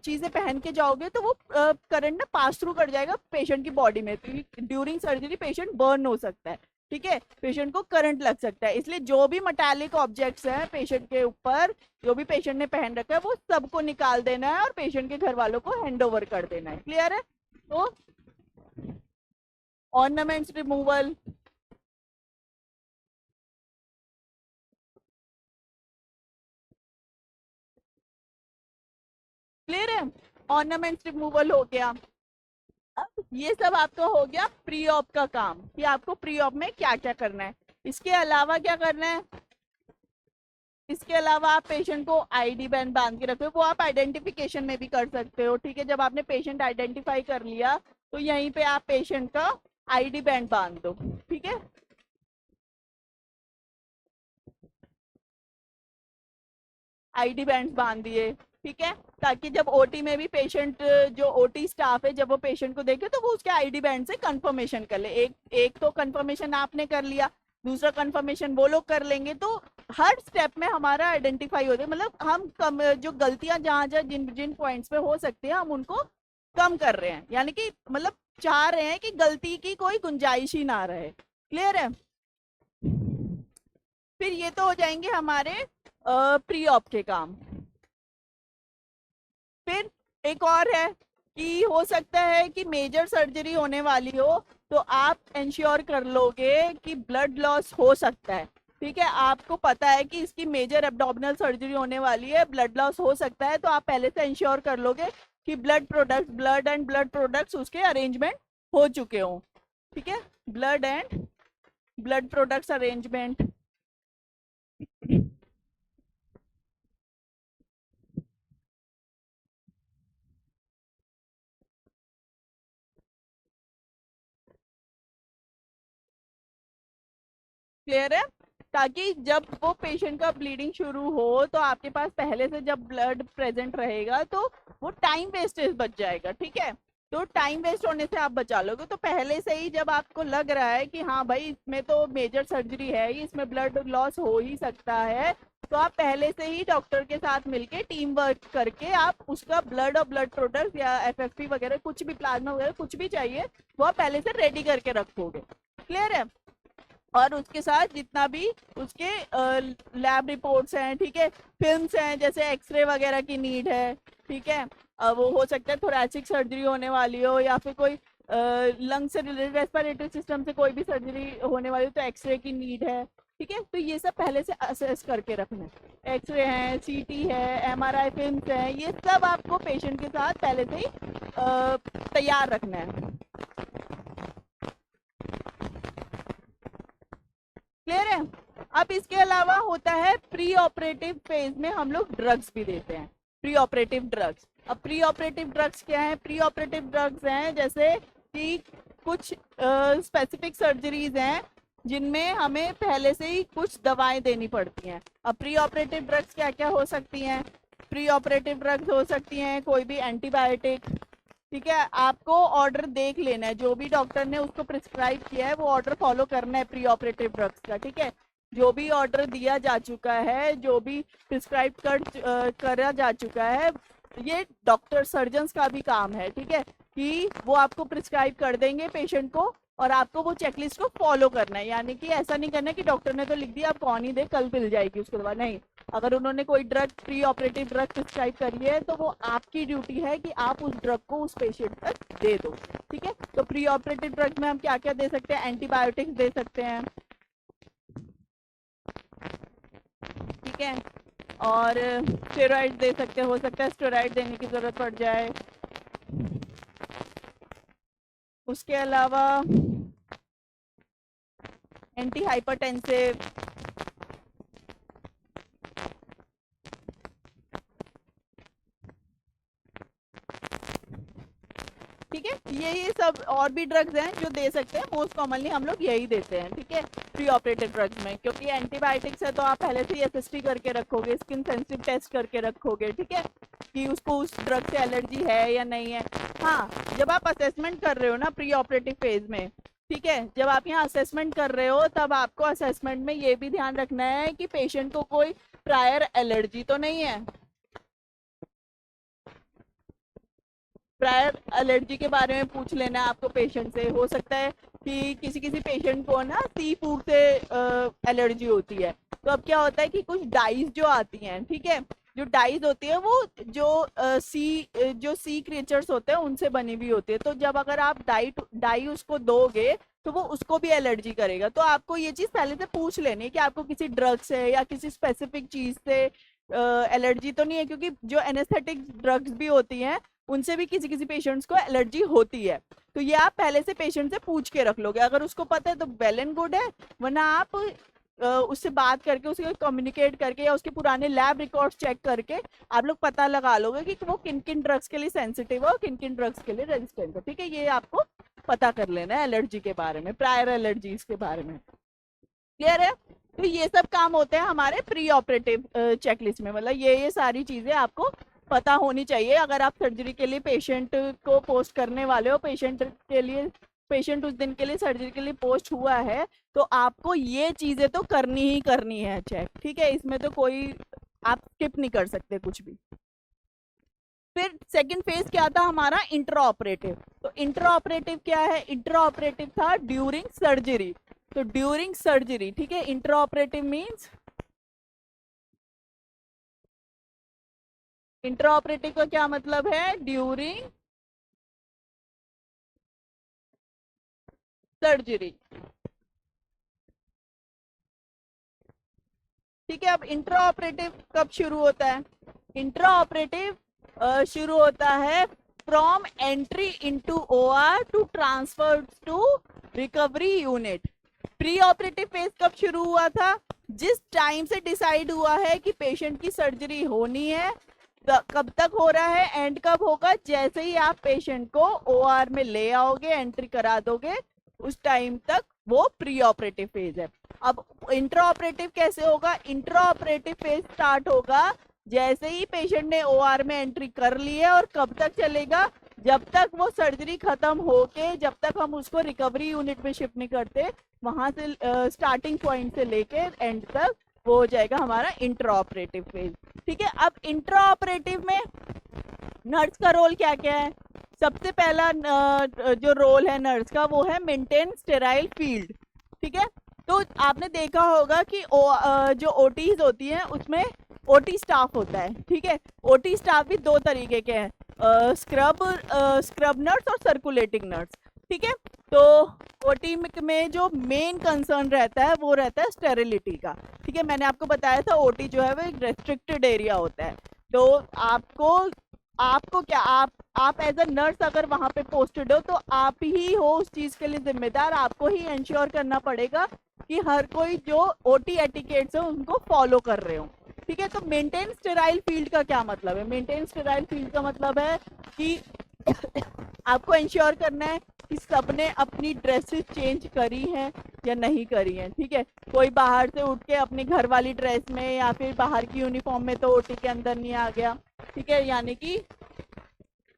चीजें पहन के जाओगे तो वो करंट ना पास थ्रू कर जाएगा पेशेंट की बॉडी में, तो ड्यूरिंग सर्जरी पेशेंट बर्न हो सकता है, ठीक है, पेशेंट को करंट लग सकता है। इसलिए जो भी मेटालिक ऑब्जेक्ट्स हैं पेशेंट के ऊपर, जो भी पेशेंट ने पहन रखा है, वो सबको निकाल देना है और पेशेंट के घर वालों को हैंड ओवर कर देना है। क्लियर है? तो ऑर्नामेंट्स रिमूवल, क्लियर है, ऑर्नामेंट्स रिमूवल हो गया। अब ये सब आपका हो गया प्री ऑप का काम, कि आपको प्री ऑप में क्या क्या करना है। इसके अलावा क्या करना है? इसके अलावा आप पेशेंट को आईडी बैंड बांध के रखो, वो आप आइडेंटिफिकेशन में भी कर सकते हो, ठीक है। जब आपने पेशेंट आइडेंटिफाई कर लिया तो यहीं पे आप पेशेंट का आईडी बैंड बांध दो, ठीक है। आईडी बैंड बांध दिए, ठीक है, ताकि जब ओटी में भी पेशेंट, जो ओटी स्टाफ है, जब वो पेशेंट को देखे तो वो उसके आईडी बैंड से कंफर्मेशन कर ले। एक तो कंफर्मेशन आपने कर लिया, दूसरा कंफर्मेशन वो लोग कर लेंगे, तो हर स्टेप में हमारा आइडेंटिफाई होता है। मतलब हम जो गलतियां जहां जहां जिन जिन पॉइंट्स पे हो सकती है हम उनको कम कर रहे हैं, यानी कि मतलब चाह रहे हैं कि गलती की कोई गुंजाइश ही ना रहे। क्लियर है? फिर ये तो हो जाएंगे हमारे प्री ऑप के काम। फिर एक और है कि हो सकता है कि मेजर सर्जरी होने वाली हो, तो आप इंश्योर कर लोगे कि ब्लड लॉस हो सकता है, ठीक है, आपको पता है कि इसकी मेजर एब्डोमिनल सर्जरी होने वाली है, ब्लड लॉस हो सकता है, तो आप पहले से इंश्योर कर लोगे कि ब्लड एंड ब्लड प्रोडक्ट्स उसके अरेंजमेंट हो चुके हों। ठीक है, blood and blood products arrangement. Clear है, ताकि जब वो पेशेंट का ब्लीडिंग शुरू हो तो आपके पास पहले से जब ब्लड प्रेजेंट रहेगा तो वो टाइम वेस्टेज बच जाएगा। ठीक है, तो टाइम वेस्ट होने से आप बचा लोगे। तो पहले से ही जब आपको लग रहा है कि हाँ भाई इसमें तो मेजर सर्जरी है ही, इसमें ब्लड लॉस हो ही सकता है, तो आप पहले से ही डॉक्टर के साथ मिलके टीम वर्क करके आप उसका ब्लड और ब्लड प्रोडक्ट या एफएफपी वगैरह कुछ भी, प्लाज्मा वगैरह कुछ भी चाहिए, वो आप पहले से रेडी करके रखोगे। क्लियर है, और उसके साथ जितना भी उसके लैब रिपोर्ट्स हैं, ठीक है, फिल्म्स हैं, जैसे एक्सरे वगैरह की नीड है। ठीक है, वो हो सकता है थोरैसिक सर्जरी होने वाली हो, या फिर कोई लंग से रिलेटेड रेस्पिरेटरी सिस्टम से कोई भी सर्जरी होने वाली हो तो एक्सरे की नीड है। ठीक है, तो ये सब पहले से असेस करके रखना है। एक्सरे है, सीटी है, एमआरआई फिल्म्स है, ये सब आपको पेशेंट के साथ पहले से ही तैयार रखना है। क्लियर है, अब इसके अलावा होता है प्री ऑपरेटिव फेज में हम लोग ड्रग्स भी देते हैं, प्री ऑपरेटिव ड्रग्स। अब प्री ऑपरेटिव ड्रग्स क्या है? प्री ऑपरेटिव ड्रग्स हैं जैसे कि कुछ स्पेसिफिक सर्जरीज हैं जिनमें हमें पहले से ही कुछ दवाएं देनी पड़ती हैं। अब प्री ऑपरेटिव ड्रग्स क्या क्या हो सकती हैं? प्री ऑपरेटिव ड्रग्स हो सकती हैं कोई भी एंटीबायोटिक। ठीक है, आपको ऑर्डर देख लेना है, जो भी डॉक्टर ने उसको प्रिस्क्राइब किया है वो ऑर्डर फॉलो करना है प्री ऑपरेटिव ड्रग्स का। ठीक है, जो भी ऑर्डर दिया जा चुका है, जो भी प्रिस्क्राइब करा जा चुका है, ये डॉक्टर सर्जन्स का भी काम है। ठीक है, कि वो आपको प्रिस्क्राइब कर देंगे पेशेंट को और आपको वो चेकलिस्ट को फॉलो करना है। यानी कि ऐसा नहीं करना कि डॉक्टर ने तो लिख दिया, आप कौन ही दे, कल मिल जाएगी उसके बाद। नहीं, अगर उन्होंने कोई drug, pre operative drug prescribe करी है तो वो आपकी ड्यूटी है कि आप उस ड्रग को उस पेशेंट तक दे दो। ठीक है, तो प्री ऑपरेटिव ड्रग में हम क्या क्या दे सकते हैं? एंटीबायोटिक्स दे सकते हैं। ठीक है, और स्टेरॉइड दे सकते हैं, हो सकता है स्टेरॉइड देने की जरूरत पड़ जाए। उसके अलावा एंटी हाइपरटेंसिव, ठीक है, ये सब और भी ड्रग्स हैं जो दे सकते हैं। मोस्ट कॉमनली हम लोग यही देते हैं। ठीक है, प्री ऑपरेटिव ड्रग्स में, क्योंकि एंटीबायोटिक्स है तो आप पहले से ही एसएसटी करके रखोगे, स्किन सेंसिटिव टेस्ट करके रखोगे। ठीक है, कि उसको उस ड्रग से एलर्जी है या नहीं है। हाँ, जब आप असेसमेंट कर रहे हो ना प्री ऑपरेटिव फेज में, ठीक है, जब आप यहाँ असेसमेंट कर रहे हो तब आपको असेसमेंट में ये भी ध्यान रखना है कि पेशेंट को कोई प्रायर एलर्जी तो नहीं है। प्रायर एलर्जी के बारे में पूछ लेना है आपको पेशेंट से। हो सकता है कि किसी किसी पेशेंट को ना सी फूड से एलर्जी होती है। तो अब क्या होता है कि कुछ डाइज जो आती हैं, ठीक है, जो डाइज होती है वो जो सी क्रिएचर्स होते हैं उनसे बनी हुई होती है। तो जब अगर आप डाई उसको दोगे तो वो उसको भी एलर्जी करेगा। तो आपको ये चीज पहले से पूछ लेनी है कि आपको किसी ड्रग से या किसी स्पेसिफिक चीज से एलर्जी तो नहीं है, क्योंकि जो एनेस्थेटिक ड्रग्स भी होती हैं उनसे भी किसी किसी पेशेंट्स को एलर्जी होती है। तो ये आप पहले से पेशेंट से पूछ के रख लोगे। अगर उसको पता है तो वेल एंड गुड है, वरना आप उससे बात करके, उसके कम्युनिकेट करके या उसके पुराने लैब रिकॉर्ड्स चेक करके आप लोग पता लगा लोगे कि वो किन किन ड्रग्स के लिए सेंसिटिव है और किन किन ड्रग्स के लिए रेजिस्टेंट है। ठीक है, ये आपको पता कर लेना है एलर्जी के बारे में, प्रायर एलर्जीज के बारे में। क्लियर है, तो ये सब काम होते हैं हमारे प्री ऑपरेटिव चेकलिस्ट में। मतलब ये सारी चीजें आपको पता होनी चाहिए अगर आप सर्जरी के लिए पेशेंट को पोस्ट करने वाले हो। पेशेंट उस दिन के लिए सर्जरी के लिए पोस्ट हुआ है तो आपको ये चीजें तो करनी ही करनी है चेक। ठीक है, इसमें तो कोई आप स्किप नहीं कर सकते कुछ भी। फिर सेकंड फेज क्या था हमारा? Intra operative. तो इंट्रा ऑपरेटिव क्या है? इंट्रा ऑपरेटिव था ड्यूरिंग सर्जरी। तो ड्यूरिंग सर्जरी, ठीक है, intra operative means, intra operative का क्या मतलब है? During surgery. ठीक है। अब इंट्रा ऑपरेटिव कब शुरू होता है? इंट्रा ऑपरेटिव शुरू होता है from entry into OR to transfer to recovery unit. Preoperative phase कब शुरू हुआ था? जिस टाइम से डिसाइड हुआ है कि पेशेंट की सर्जरी होनी है, कब तक हो रहा है, एंड कब होगा, जैसे ही आप पेशेंट को ओआर में ले आओगे, एंट्री करा दोगे, उस टाइम तक वो प्री ऑपरेटिव फेज है। अब इंट्रा ऑपरेटिव कैसे होगा? इंट्रा ऑपरेटिव फेज स्टार्ट होगा जैसे ही पेशेंट ने ओआर में एंट्री कर ली है, और कब तक चलेगा? जब तक वो सर्जरी खत्म होके, जब तक हम उसको रिकवरी यूनिट में शिफ्ट नहीं करते, वहां से स्टार्टिंग पॉइंट से लेके एंड तक वो हो जाएगा हमारा इंट्रा ऑपरेटिव फेज। ठीक है। अब इंट्रा ऑपरेटिव में नर्स का रोल क्या क्या है? सबसे पहला जो रोल है नर्स का, वो है मेंटेन स्टेराइल फील्ड। ठीक है। तो आपने देखा होगा कि जो ओटीज होती हैं उसमें ओटी स्टाफ होता है। ठीक है। ओटी स्टाफ भी दो तरीके के हैं, स्क्रब नर्स और सर्कुलेटिंग नर्स। ठीक है। तो ओटी में जो मेन कंसर्न रहता है वो रहता है स्टेरिलिटी का। ठीक है। मैंने आपको बताया था ओटी जो है वो एक रेस्ट्रिक्टेड एरिया होता है। तो आपको क्या, आप एज अ नर्स अगर वहां पे पोस्टेड हो तो आप ही हो उस चीज के लिए जिम्मेदार। आपको ही इंश्योर करना पड़ेगा कि हर कोई जो ओटी एटिकेट्स है उनको फॉलो कर रहे हो। ठीक है। तो मेंटेन स्टेराइल फील्ड का क्या मतलब है? मेंटेन स्टेराइल फील्ड का मतलब है कि आपको इंश्योर करना है कि सबने अपनी ड्रेसेस चेंज करी हैं या नहीं करी हैं। ठीक है। कोई बाहर से उठ के अपनी घर वाली ड्रेस में या फिर बाहर की यूनिफॉर्म में तो ओटी के अंदर नहीं आ गया। ठीक है। यानी कि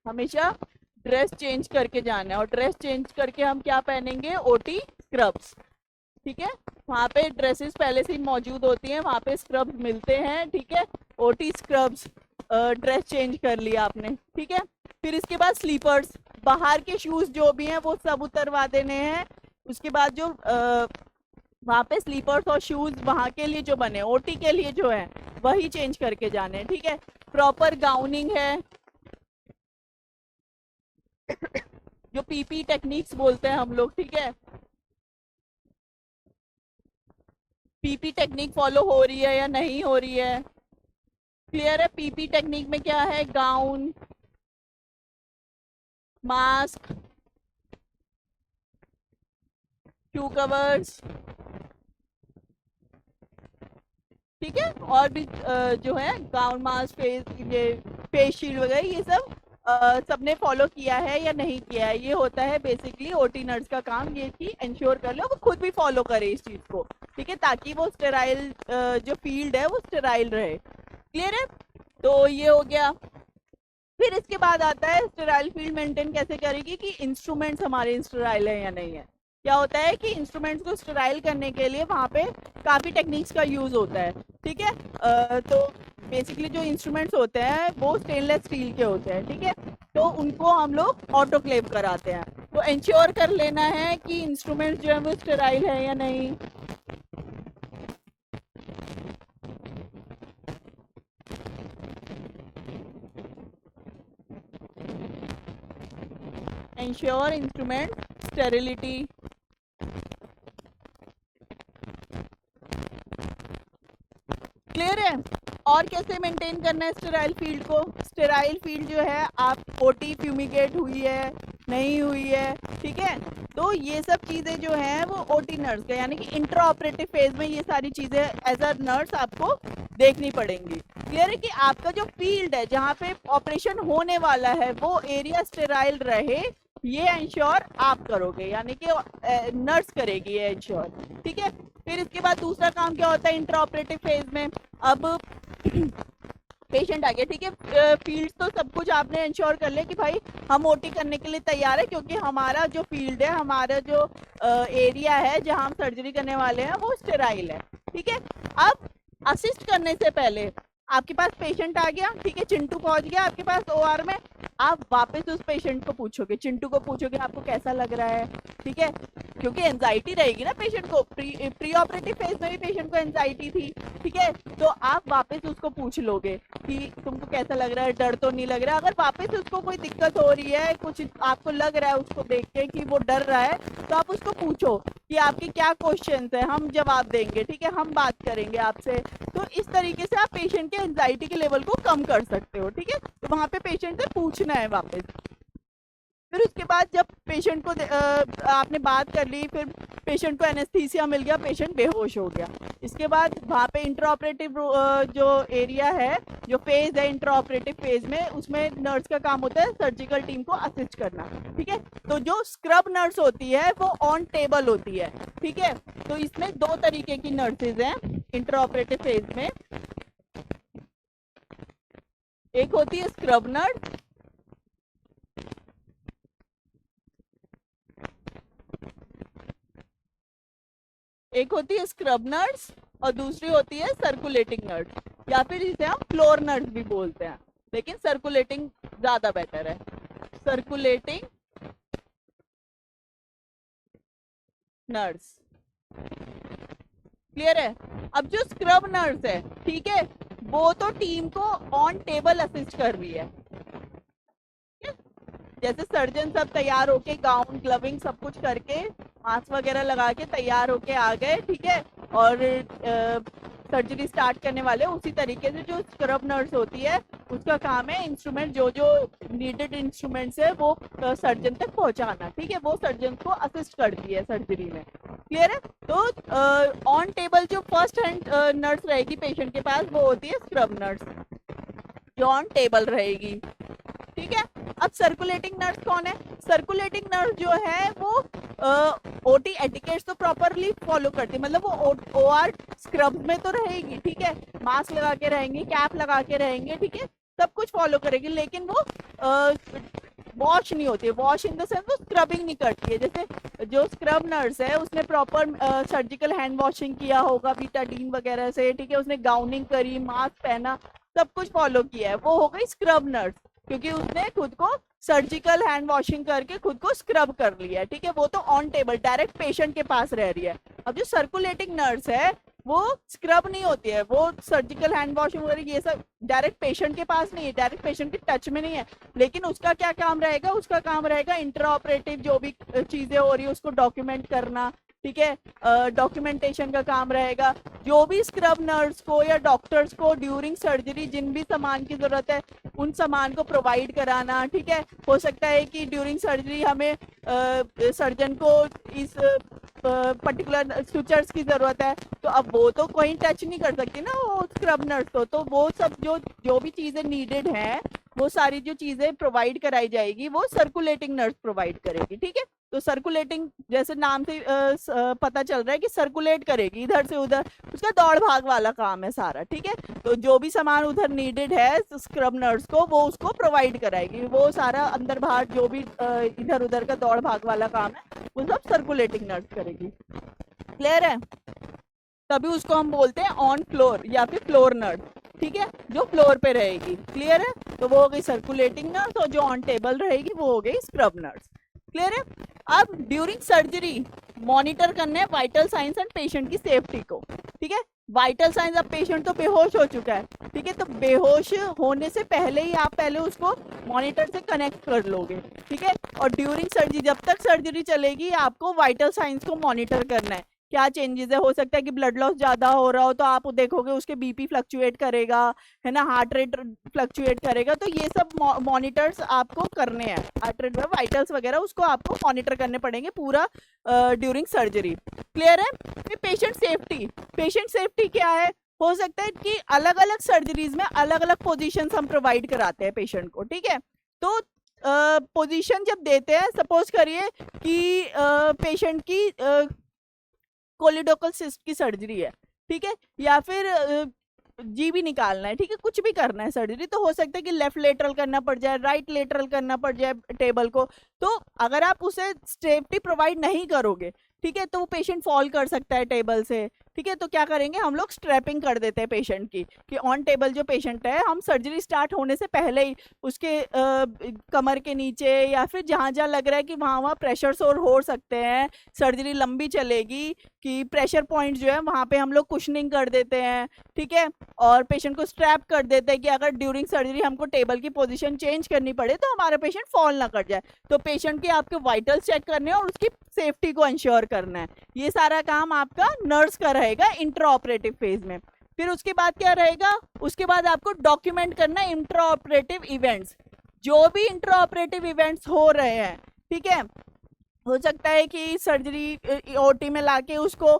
हमेशा ड्रेस चेंज करके जाना है, और ड्रेस चेंज करके हम क्या पहनेंगे? OT scrubs. ठीक है। वहाँ पे ड्रेसेस पहले से ही मौजूद होती हैं, वहाँ पे स्क्रब्स मिलते हैं। ठीक है। ओटी स्क्रब्स, ड्रेस चेंज कर लिया आपने। ठीक है। फिर इसके बाद स्लीपर्स, बाहर के शूज जो भी हैं वो सब उतरवा देने हैं। उसके बाद जो वहाँ पे स्लीपर्स और शूज वहाँ के लिए जो बने, ओटी के लिए जो है, वही चेंज करके जाने हैं। ठीक है। प्रॉपर गाउनिंग है, जो पीपी टेक्निक्स बोलते हैं हम लोग। ठीक है। पीपी टेक्निक फॉलो हो रही है या नहीं हो रही है? क्लियर है? पीपी टेक्निक में क्या है? गाउन, मास्क, शू कवर्स। ठीक है। और भी जो है गाउन, मास्क, फेस शील्ड वगैरह, ये सब सबने फॉलो किया है या नहीं किया है? ये होता है बेसिकली ओटी नर्स का काम, ये कि इंश्योर कर लो वो खुद भी फॉलो करे इस चीज को। ठीक है। ताकि वो स्टेराइल जो फील्ड है वो स्टेराइल रहे। क्लियर है? तो ये हो गया। फिर इसके बाद आता है स्टेराइल फील्ड मेंटेन कैसे करेगी, कि इंस्ट्रूमेंट्स हमारे स्टेराइल है या नहीं है। क्या होता है कि इंस्ट्रूमेंट्स को स्टेराइल करने के लिए वहाँ पे काफ़ी टेक्निक्स का यूज़ होता है। ठीक है। तो बेसिकली जो इंस्ट्रूमेंट्स होते हैं वो स्टेनलेस स्टील के होते हैं। ठीक है। तो उनको हम लोग ऑटोक्लेव कराते हैं। तो इंश्योर कर लेना है कि इंस्ट्रूमेंट्स जो है वो स्टेराइल है या नहीं। Ensure instrument sterility. क्लियर है? और कैसे मेंटेन करना है स्टेराइल फील्ड को? स्टेराइल फील्ड जो है, आप ओटी फ्यूमिगेट हुई है नहीं हुई है। ठीक है। तो ये सब चीज़ें जो हैं वो ओटी नर्स का, यानी कि इंट्रा ऑपरेटिव फेज में ये सारी चीज़ें एज अ नर्स आपको देखनी पड़ेंगी। क्लियर है? कि आपका जो फील्ड है जहाँ पे ऑपरेशन होने वाला है वो एरिया स्टेराइल रहे, ये इंश्योर आप करोगे, यानी कि नर्स करेगी ये इंश्योर। ठीक है। फिर इसके बाद दूसरा काम क्या होता है इंट्रा ऑपरेटिव फेज में? अब पेशेंट आ गया। ठीक है। फील्ड तो सब कुछ आपने इंश्योर कर लिया कि भाई हम ओटी करने के लिए तैयार है, क्योंकि हमारा जो फील्ड है, हमारा जो एरिया है जहां हम सर्जरी करने वाले हैं वो स्टेराइल है। ठीक है। अब असिस्ट करने से पहले आपके पास पेशेंट आ गया। ठीक है। चिंटू पहुंच गया आपके पास ओआर में। आप वापस उस पेशेंट को पूछोगे, चिंटू को पूछोगे आपको कैसा लग रहा है। ठीक है। क्योंकि एंजाइटी रहेगी ना पेशेंट को, प्री ऑपरेटिव फेज में भी पेशेंट को एंजाइटी थी। ठीक है। तो आप वापस उसको पूछ लोगे कि तुमको कैसा लग रहा है, डर तो नहीं लग रहा है। अगर वापस उसको कोई दिक्कत हो रही है, कुछ आपको लग रहा है उसको देख के कि वो डर रहा है, तो आप उसको पूछो कि आपके क्या क्वेश्चंस है, हम जवाब देंगे, ठीक है, हम बात करेंगे आपसे। तो इस तरीके से आप पेशेंट के एंजाइटी के लेवल को कम कर सकते हो, ठीक है। तो वहाँ पे पेशेंट से पूछना है वापस। फिर उसके बाद जब पेशेंट को आपने बात कर ली, फिर पेशेंट को एनेस्थीसिया मिल गया, पेशेंट बेहोश हो गया। इसके बाद वहाँ पे इंट्राऑपरेटिव जो एरिया है, जो फेज है इंट्राऑपरेटिव फेज में, उसमें नर्स का काम होता है सर्जिकल टीम को असिस्ट करना, ठीक है। तो जो स्क्रब नर्स होती है वो ऑन टेबल होती है, ठीक है। तो इसमें दो तरीके की नर्सेज हैं इंट्राऑपरेटिव फेज में। एक होती है स्क्रब नर्स, एक होती है स्क्रब नर्स और दूसरी होती है सर्कुलेटिंग नर्स, या फिर इसे हम फ्लोर नर्स भी बोलते हैं, लेकिन सर्कुलेटिंग ज्यादा बेटर है। सर्कुलेटिंग नर्स, क्लियर है। अब जो स्क्रब नर्स है, ठीक है, वो तो टीम को ऑन टेबल असिस्ट कर रही है। जैसे सर्जन सब तैयार होके गाउन ग्लविंग सब कुछ करके मास्क वगैरह लगा के तैयार होके आ गए, ठीक है, और सर्जरी स्टार्ट करने वाले, उसी तरीके से जो स्क्रब नर्स होती है उसका काम है इंस्ट्रूमेंट, जो जो नीडेड इंस्ट्रूमेंट्स है वो सर्जन तक पहुंचाना, ठीक है, वो सर्जन को असिस्ट करती है सर्जरी में, क्लियर है। तो ऑन टेबल जो फर्स्ट हैंड नर्स रहेगी पेशेंट के पास, वो होती है स्क्रब नर्स, जो ऑन टेबल रहेगी, ठीक है। अब सर्कुलेटिंग नर्स कौन है? सर्कुलेटिंग नर्स जो है वो ओटी एटिकेट्स तो प्रॉपरली फॉलो करती है, मतलब वो ओआर स्क्रब में तो रहेगी, ठीक है, मास्क लगा के रहेंगे, कैप लगा के रहेंगे, ठीक है, सब कुछ फॉलो करेगी, लेकिन वो वॉश नहीं होती है। वॉश इन द सेंस वो स्क्रबिंग नहीं करती है। जैसे जो स्क्रब नर्स है उसने प्रॉपर सर्जिकल हैंड वॉशिंग किया होगा बीटाडीन वगैरह से, ठीक है, उसने गाउनिंग करी, मास्क पहना, सब कुछ फॉलो किया है, वो हो गई स्क्रब नर्स, क्योंकि उसने खुद को सर्जिकल हैंड वॉशिंग करके खुद को स्क्रब कर लिया है, ठीक है, वो तो ऑन टेबल डायरेक्ट पेशेंट के पास रह रही है। अब जो सर्कुलेटिंग नर्स है वो स्क्रब नहीं होती है, वो सर्जिकल हैंड वॉशिंग वगैरह ये सब डायरेक्ट पेशेंट के पास नहीं है, डायरेक्ट पेशेंट के टच में नहीं है, लेकिन उसका क्या काम रहेगा? उसका काम रहेगा इंट्राऑपरेटिव जो भी चीजें हो रही है उसको डॉक्यूमेंट करना, ठीक है, डॉक्यूमेंटेशन का काम रहेगा। जो भी स्क्रब नर्स को या डॉक्टर्स को ड्यूरिंग सर्जरी जिन भी सामान की जरूरत है उन सामान को प्रोवाइड कराना, ठीक है। हो सकता है कि ड्यूरिंग सर्जरी हमें सर्जन को इस पर्टिकुलर स्टिचर्स की जरूरत है, तो अब वो तो कोई टच नहीं कर सकती ना वो स्क्रब नर्स को, तो वो सब जो भी चीजें नीडेड हैं वो सारी जो चीजें प्रोवाइड कराई जाएगी वो सर्कुलेटिंग नर्स प्रोवाइड करेगी, ठीक है। तो सर्कुलेटिंग जैसे नाम से पता चल रहा है कि सर्कुलेट करेगी इधर से उधर, उसका दौड़ भाग वाला काम है सारा, ठीक है। तो जो भी सामान उधर नीडेड है स्क्रब नर्स को वो उसको प्रोवाइड कराएगी, वो सारा अंदर बाहर जो भी इधर उधर का दौड़ भाग वाला काम है वो सब सर्कुलेटिंग नर्स करेगी, क्लियर है। तभी उसको हम बोलते हैं ऑन फ्लोर या फिर फ्लोर नर्स, ठीक है, जो फ्लोर पे रहेगी, क्लियर है। तो वो हो गई सर्कुलेटिंग नर्स, और जो ऑन टेबल रहेगी वो हो गई स्क्रब नर्स, क्लियर है। अब ड्यूरिंग सर्जरी मॉनिटर करने हैं वाइटल साइंस एंड पेशेंट की सेफ्टी को, ठीक है। वाइटल साइंस, अब पेशेंट तो बेहोश हो चुका है, ठीक है, तो बेहोश होने से पहले ही आप पहले उसको मॉनिटर से कनेक्ट कर लोगे, ठीक है। और ड्यूरिंग सर्जरी जब तक सर्जरी चलेगी आपको वाइटल साइंस को मॉनिटर करना है, क्या चेंजेस है। हो सकता है कि ब्लड लॉस ज्यादा हो रहा हो तो आप देखोगे उसके बीपी फ्लक्चुएट करेगा, है ना, हार्ट रेट फ्लक्चुएट करेगा, तो ये सब मॉनिटर्स आपको करने हैं, हार्ट रेट वाइटल्स वगैरह उसको आपको मॉनिटर करने पड़ेंगे पूरा ड्यूरिंग सर्जरी, क्लियर है। फिर पेशेंट सेफ्टी, पेशेंट सेफ्टी क्या है? हो सकता है कि अलग अलग सर्जरीज में अलग अलग पोजिशन हम प्रोवाइड कराते हैं पेशेंट को, ठीक है। तो पोजीशन जब देते हैं, सपोज करिए कि पेशेंट की कोलिडोकल सिस्ट की सर्जरी है, ठीक है, या फिर जीबी निकालना है, ठीक है, कुछ भी करना है सर्जरी, तो हो सकता है कि लेफ्ट लेटरल करना पड़ जाए, राइट लेटरल करना पड़ जाए टेबल को। तो अगर आप उसे सेफ्टी प्रोवाइड नहीं करोगे, ठीक है, तो वो पेशेंट फॉल कर सकता है टेबल से, ठीक है, तो क्या करेंगे हम लोग, स्ट्रैपिंग कर देते हैं पेशेंट की, कि ऑन टेबल जो पेशेंट है हम सर्जरी स्टार्ट होने से पहले ही उसके कमर के नीचे या फिर जहाँ जहाँ लग रहा है कि वहाँ वहाँ प्रेशर सोर हो सकते हैं, सर्जरी लंबी चलेगी, कि प्रेशर पॉइंट जो है वहाँ पे हम लोग कुशनिंग कर देते हैं। ठीक है, और पेशेंट को स्ट्रैप कर देते हैं कि अगर ड्यूरिंग सर्जरी हमको टेबल की पोजीशन चेंज करनी पड़े तो हमारा पेशेंट फॉल ना कर जाए। तो पेशेंट के आपके वाइटल्स चेक करने हैं और उसकी सेफ्टी को इंश्योर करना है। ये सारा काम आपका नर्स का रहेगा इंट्रा ऑपरेटिव फेज में। फिर उसके बाद क्या रहेगा, उसके बाद आपको डॉक्यूमेंट करना है इंट्रा ऑपरेटिव इवेंट्स, जो भी इंट्रा ऑपरेटिव इवेंट्स हो रहे हैं। ठीक है, हो सकता है कि सर्जरी ओटी में लाके उसको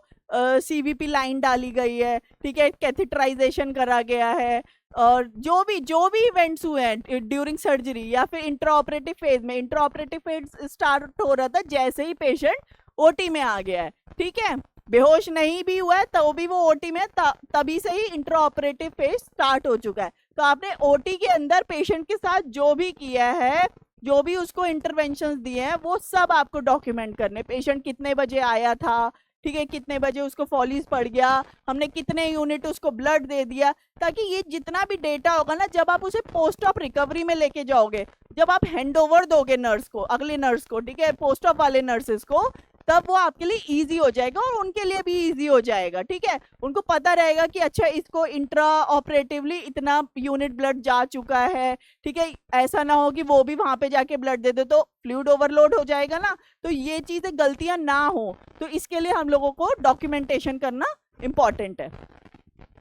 सीवीपी लाइन डाली गई है, ठीक है, कैथेटराइजेशन करा गया है, और जो भी इवेंट्स हुए हैं ड्यूरिंग सर्जरी या फिर इंट्रा ऑपरेटिव फेज में। इंट्रा ऑपरेटिव फेज स्टार्ट हो रहा था जैसे ही पेशेंट ओटी में आ गया है। ठीक है, बेहोश नहीं भी हुआ है तो भी वो ओटी में तभी से ही इंट्रा ऑपरेटिव फेज स्टार्ट हो चुका है। तो आपने ओटी के अंदर पेशेंट के साथ जो भी किया है, जो भी उसको इंटरवेंशंस दिए हैं, वो सब आपको डॉक्यूमेंट करने। पेशेंट कितने बजे आया था, ठीक है, कितने बजे उसको फॉलीज पड़ गया, हमने कितने यूनिट उसको ब्लड दे दिया, ताकि ये जितना भी डेटा होगा ना, जब आप उसे पोस्ट ऑफ रिकवरी में लेके जाओगे, जब आप हैंड ओवर दोगे नर्स को, अगले नर्स को, ठीक है, पोस्ट ऑफ वाले नर्सेस को, तब वो आपके लिए इजी हो जाएगा और उनके लिए भी इजी हो जाएगा। ठीक है, उनको पता रहेगा कि अच्छा इसको इंट्रा ऑपरेटिवली इतना यूनिट ब्लड जा चुका है। ठीक है, ऐसा ना हो कि वो भी वहां पे जाके ब्लड दे दे तो फ्लूइड ओवरलोड हो जाएगा ना, तो ये चीजें गलतियां ना हो, तो इसके लिए हम लोगों को डॉक्यूमेंटेशन करना इंपॉर्टेंट है।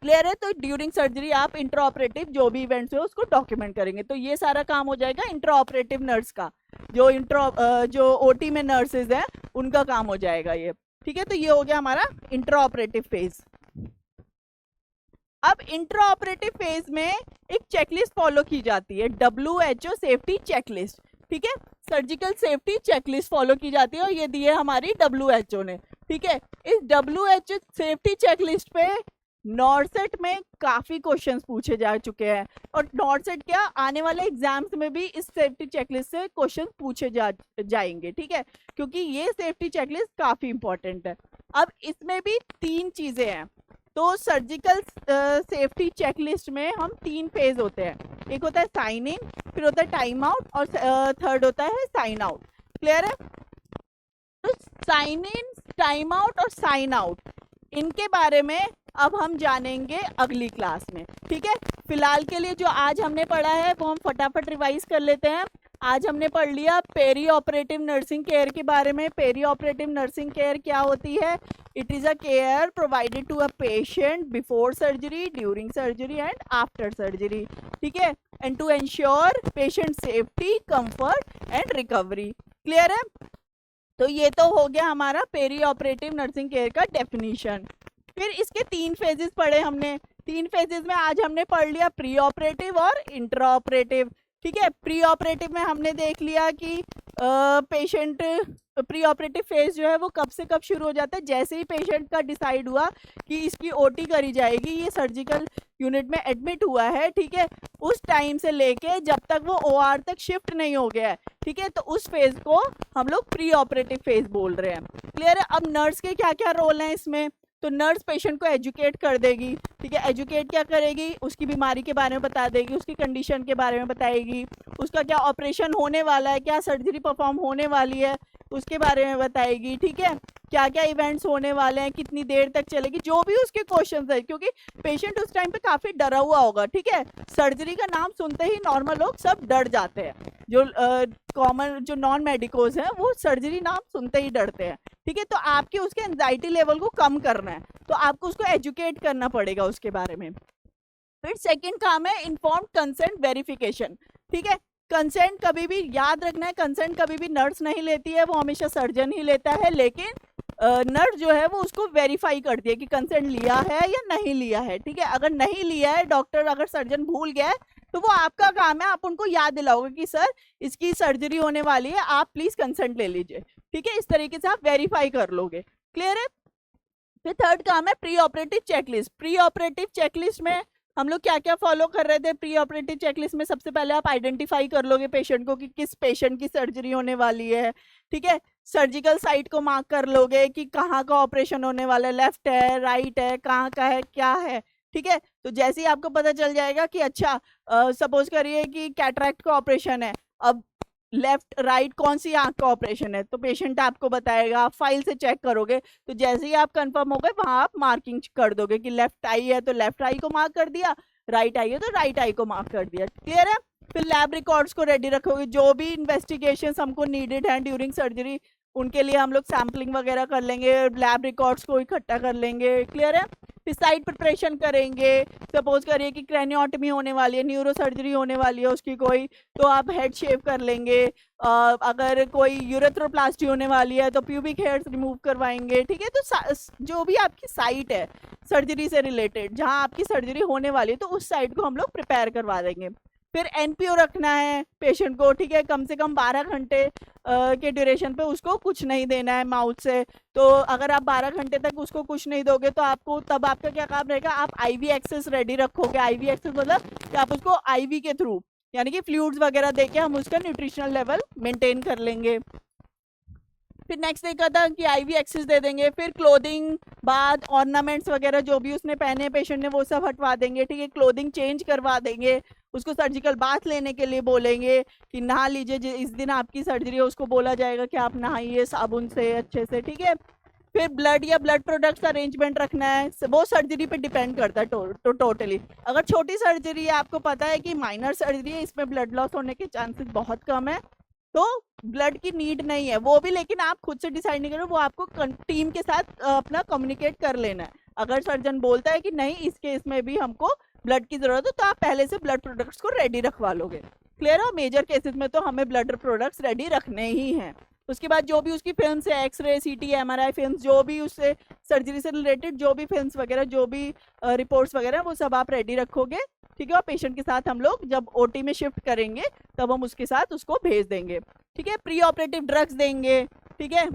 क्लियर है? तो ड्यूरिंग सर्जरी आप इंट्रा ऑपरेटिव जो भी इवेंट्स हो उसको डॉक्यूमेंट करेंगे। तो ये सारा काम हो जाएगा इंट्रा ऑपरेटिव नर्स का, जो ओटी में नर्सेज हैं उनका काम हो जाएगा ये। ठीक है, तो ये हो गया हमारा इंट्रा ऑपरेटिव फेज। अब इंट्रा ऑपरेटिव फेज में एक चेकलिस्ट फॉलो की जाती है, WHO सेफ्टी चेकलिस्ट। ठीक है, सर्जिकल सेफ्टी चेकलिस्ट फॉलो की जाती है और ये दी है हमारी WHO ने। ठीक है, इस WHO सेफ्टी चेकलिस्ट पे नॉर्सेट में काफी क्वेश्चंस पूछे जा चुके हैं, और नॉर्सेट क्या, आने वाले एग्जाम्स में भी इस सेफ्टी चेकलिस्ट से क्वेश्चन पूछे जाएंगे। ठीक है, क्योंकि ये सेफ्टी चेकलिस्ट काफी इंपॉर्टेंट है। अब इसमें भी 3 चीजें हैं। तो सर्जिकल सेफ्टी चेकलिस्ट में हम 3 फेज होते हैं, एक होता है साइन इन, फिर होता है टाइम आउट, और थर्ड होता है साइन आउट। क्लियर है? तो साइन इन, टाइम आउट और साइन आउट, इनके बारे में अब हम जानेंगे अगली क्लास में। ठीक है, फिलहाल के लिए जो आज हमने पढ़ा है वो हम फटाफट रिवाइज कर लेते हैं। आज हमने पढ़ लिया पेरी ऑपरेटिव नर्सिंग केयर के बारे में। पेरी ऑपरेटिव नर्सिंग केयर क्या होती है? It is a care provided to a patient before surgery, during surgery and after surgery. ठीक है, and to ensure patient safety, comfort and recovery. Clear है? तो ये तो हो गया हमारा पेरी ऑपरेटिव नर्सिंग केयर का डेफिनेशन। फिर इसके 3 फेजेस पढ़े हमने। 3 फेजेस में आज हमने पढ़ लिया प्री ऑपरेटिव और इंट्रा ऑपरेटिव। ठीक है, प्री ऑपरेटिव में हमने देख लिया कि पेशेंट, प्री ऑपरेटिव फेज जो है वो कब से कब शुरू हो जाता है, जैसे ही पेशेंट का डिसाइड हुआ कि इसकी ओटी करी जाएगी, ये सर्जिकल यूनिट में एडमिट हुआ है, ठीक है, उस टाइम से लेके जब तक वो OR तक शिफ्ट नहीं हो गया है, ठीक है, तो उस फेज को हम लोग प्री ऑपरेटिव फेज बोल रहे हैं। क्लियर है? अब नर्स के क्या क्या रोल हैं इसमें? तो नर्स पेशेंट को एजुकेट कर देगी। ठीक है, एजुकेट क्या करेगी? उसकी बीमारी के बारे में बता देगी, उसकी कंडीशन के बारे में बताएगी, उसका क्या ऑपरेशन होने वाला है, क्या सर्जरी परफॉर्म होने वाली है उसके बारे में बताएगी। ठीक है, क्या क्या इवेंट्स होने वाले हैं, कितनी देर तक चलेगी, जो भी उसके क्वेश्चंस है, क्योंकि पेशेंट उस टाइम पे काफी डरा हुआ होगा। ठीक है, सर्जरी का नाम सुनते ही नॉर्मल लोग सब डर जाते हैं, जो कॉमन जो नॉन मेडिकोज हैं वो सर्जरी नाम सुनते ही डरते हैं। ठीक है, तो आपके उसके एंजाइटी लेवल को कम करना है, तो आपको उसको एजुकेट करना पड़ेगा उसके बारे में। फिर सेकंड काम है इन्फॉर्म्ड कंसेंट वेरिफिकेशन। ठीक है, कंसेंट कभी भी याद रखना है, कंसेंट कभी भी नर्स नहीं लेती है, वो हमेशा सर्जन ही लेता है, लेकिन नर्स जो है वो उसको वेरीफाई करती है कि कंसेंट लिया है या नहीं लिया है। ठीक है, अगर नहीं लिया है, डॉक्टर अगर सर्जन भूल गया है, तो वो आपका काम है, आप उनको याद दिलाओगे कि सर इसकी सर्जरी होने वाली है, आप प्लीज कंसेंट ले लीजिए। ठीक है, इस तरीके से आप वेरीफाई कर लोगे। क्लियर है? फिर थर्ड काम है pre operative checklist. Pre operative checklist में हम लोग क्या क्या फॉलो कर रहे थे प्री ऑपरेटिव चेकलिस्ट में? सबसे पहले आप आइडेंटिफाई कर लोगे पेशेंट को कि किस पेशेंट की सर्जरी होने वाली है, ठीक है। सर्जिकल साइट को मार्क कर लोगे कि कहाँ का ऑपरेशन होने वाला है, लेफ्ट है, राइट है, कहाँ का है, क्या है, ठीक है। तो जैसे ही आपको पता चल जाएगा कि अच्छा सपोज करिए कि कैटरैक्ट का ऑपरेशन है, अब लेफ्ट राइट कौन सी आंख का ऑपरेशन है, तो पेशेंट आपको बताएगा, आप फाइल से चेक करोगे। तो जैसे ही आप कंफर्म हो गए वहां आप मार्किंग कर दोगे कि लेफ्ट आई है तो लेफ्ट आई को मार्क कर दिया, राइट आई है तो राइट आई को मार्क कर दिया। क्लियर है? फिर लैब रिकॉर्ड्स को रेडी रखोगे, जो भी इन्वेस्टिगेशन हमको नीडेड है ड्यूरिंग सर्जरी उनके लिए हम लोग सैम्पलिंग वगैरह कर लेंगे, लैब रिकॉर्ड्स को इकट्ठा कर लेंगे। क्लियर है? फिर साइट प्रिपरेशन करेंगे। सपोज करिए कि क्रेनियोटमी होने वाली है, न्यूरो सर्जरी होने वाली है उसकी कोई, तो आप हेड शेव कर लेंगे। अगर कोई यूरेथ्रोप्लास्टी होने वाली है तो प्यूबिक हेयर्स रिमूव करवाएंगे, ठीक है। तो जो भी आपकी साइट है सर्जरी से रिलेटेड, जहाँ आपकी सर्जरी होने वाली है, तो उस साइट को हम लोग प्रिपेयर करवा देंगे। फिर एनपीओ रखना है पेशेंट को, ठीक है, कम से कम 12 घंटे के ड्यूरेशन पे उसको कुछ नहीं देना है माउथ से। तो अगर आप 12 घंटे तक उसको कुछ नहीं दोगे तो आपको तब आपका क्या काम रहेगा, आप आईवी एक्सेस रेडी रखोगे। आईवी एक्सेस मतलब कि आप उसको आईवी के थ्रू यानी कि फ्लूइड्स वगैरह देके हम उसका न्यूट्रिशनल लेवल मेंटेन कर लेंगे। फिर नेक्स्ट देखा था कि आईवी एक्सेस दे देंगे। फिर क्लोथिंग, बाद ऑर्नामेंट्स वगैरह जो भी उसने पहने पेशेंट ने वो सब हटवा देंगे, ठीक है। क्लोथिंग चेंज करवा देंगे, उसको सर्जिकल बाथ लेने के लिए बोलेंगे कि नहा लीजिए, इस दिन आपकी सर्जरी है उसको बोला जाएगा कि आप नहाइए साबुन से अच्छे से, ठीक है। फिर ब्लड या ब्लड प्रोडक्ट्स अरेंजमेंट रखना है, वो सर्जरी पे डिपेंड करता है टोटली। अगर छोटी सर्जरी है, आपको पता है कि माइनर सर्जरी है, इसमें ब्लड लॉस होने के चांसेस बहुत कम है, तो ब्लड की नीड नहीं है वो भी, लेकिन आप खुद से डिसाइड नहीं करो, वो आपको टीम के साथ अपना कम्युनिकेट कर लेना है। अगर सर्जन बोलता है कि नहीं इस केस में भी हमको ब्लड की जरूरत है, तो आप पहले से ब्लड प्रोडक्ट्स को रेडी रखवा लोगे। क्लियर हो? मेजर केसेस में तो हमें ब्लड प्रोडक्ट्स रेडी रखने ही हैं। उसके बाद जो भी उसकी फिल्म है, एक्सरे, सीटी, एमआरआई फिल्म, जो भी उससे सर्जरी से रिलेटेड जो भी फिल्म वगैरह, जो भी रिपोर्ट्स वगैरह, वो सब आप रेडी रखोगे, ठीक है। और पेशेंट के साथ हम लोग जब ओटी में शिफ्ट करेंगे तब हम उसके साथ उसको भेज देंगे, ठीक है। प्री ऑपरेटिव ड्रग्स देंगे, ठीक है।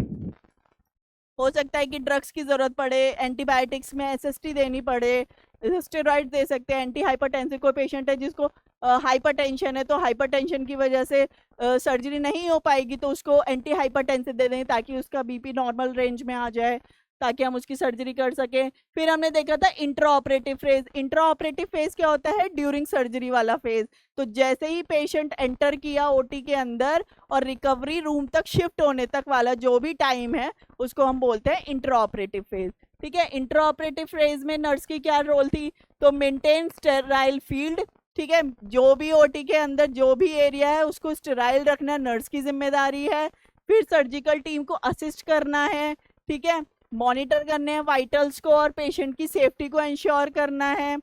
हो सकता है कि ड्रग्स की जरूरत पड़े, एंटीबायोटिक्स में एसएसटी देनी पड़े, स्टेरॉइड दे सकते हैं। एंटी हाइपरटेंसिव कोई पेशेंट है जिसको हाइपरटेंशन है, तो हाइपरटेंशन की वजह से सर्जरी नहीं हो पाएगी, तो उसको एंटी हाइपरटेंसिव दे दें ताकि उसका बीपी नॉर्मल रेंज में आ जाए, ताकि हम उसकी सर्जरी कर सकें। फिर हमने देखा था intra operative phase. Intra operative phase क्या होता है? ड्यूरिंग सर्जरी वाला फेज। तो जैसे ही पेशेंट एंटर किया ओटी के अंदर और रिकवरी रूम तक शिफ्ट होने तक वाला जो भी टाइम है उसको हम बोलते हैं इंट्रा ऑपरेटिव फेज, ठीक है। इंट्रा ऑपरेटिव फेज में नर्स की क्या रोल थी? तो मेंटेन स्टेराइल फील्ड, ठीक है। जो भी ओटी के अंदर जो भी एरिया है उसको स्टेराइल रखना नर्स की जिम्मेदारी है। फिर सर्जिकल टीम को असिस्ट करना है, ठीक है। मॉनिटर करने हैं वाइटल्स को और पेशेंट की सेफ्टी को इंश्योर करना है।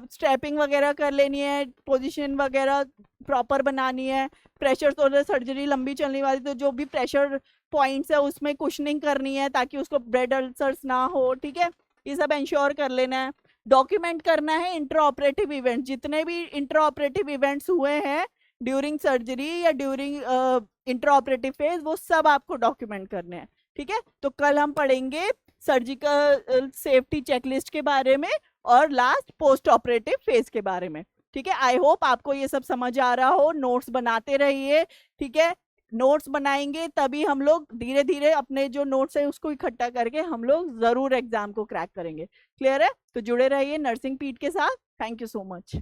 स्ट्रैपिंग वगैरह कर लेनी है, पोजीशन वगैरह प्रॉपर बनानी है। प्रेशर तो सर्जरी लंबी चलने वाली, तो जो भी प्रेशर पॉइंट्स है उसमें कुशनिंग करनी है ताकि उसको ब्रेड अल्सर्स ना हो, ठीक है। ये सब इंश्योर कर लेना है। डॉक्यूमेंट करना है इंट्रा ऑपरेटिव इवेंट, जितने भी इंट्रा ऑपरेटिव इवेंट्स हुए हैं ड्यूरिंग सर्जरी या ड्यूरिंग इंट्रा ऑपरेटिव फेज, वो सब आपको डॉक्यूमेंट करने हैं, ठीक है। तो कल हम पढ़ेंगे सर्जिकल सेफ्टी चेकलिस्ट के बारे में और लास्ट पोस्ट ऑपरेटिव फेज के बारे में, ठीक है। आई होप आपको ये सब समझ आ रहा हो। नोट्स बनाते रहिए, ठीक है। नोट्स बनाएंगे तभी हम लोग धीरे धीरे अपने जो नोट्स है उसको इकट्ठा करके हम लोग जरूर एग्जाम को क्रैक करेंगे। क्लियर है? तो जुड़े रहिए नर्सिंग पीठ के साथ। Thank you so much.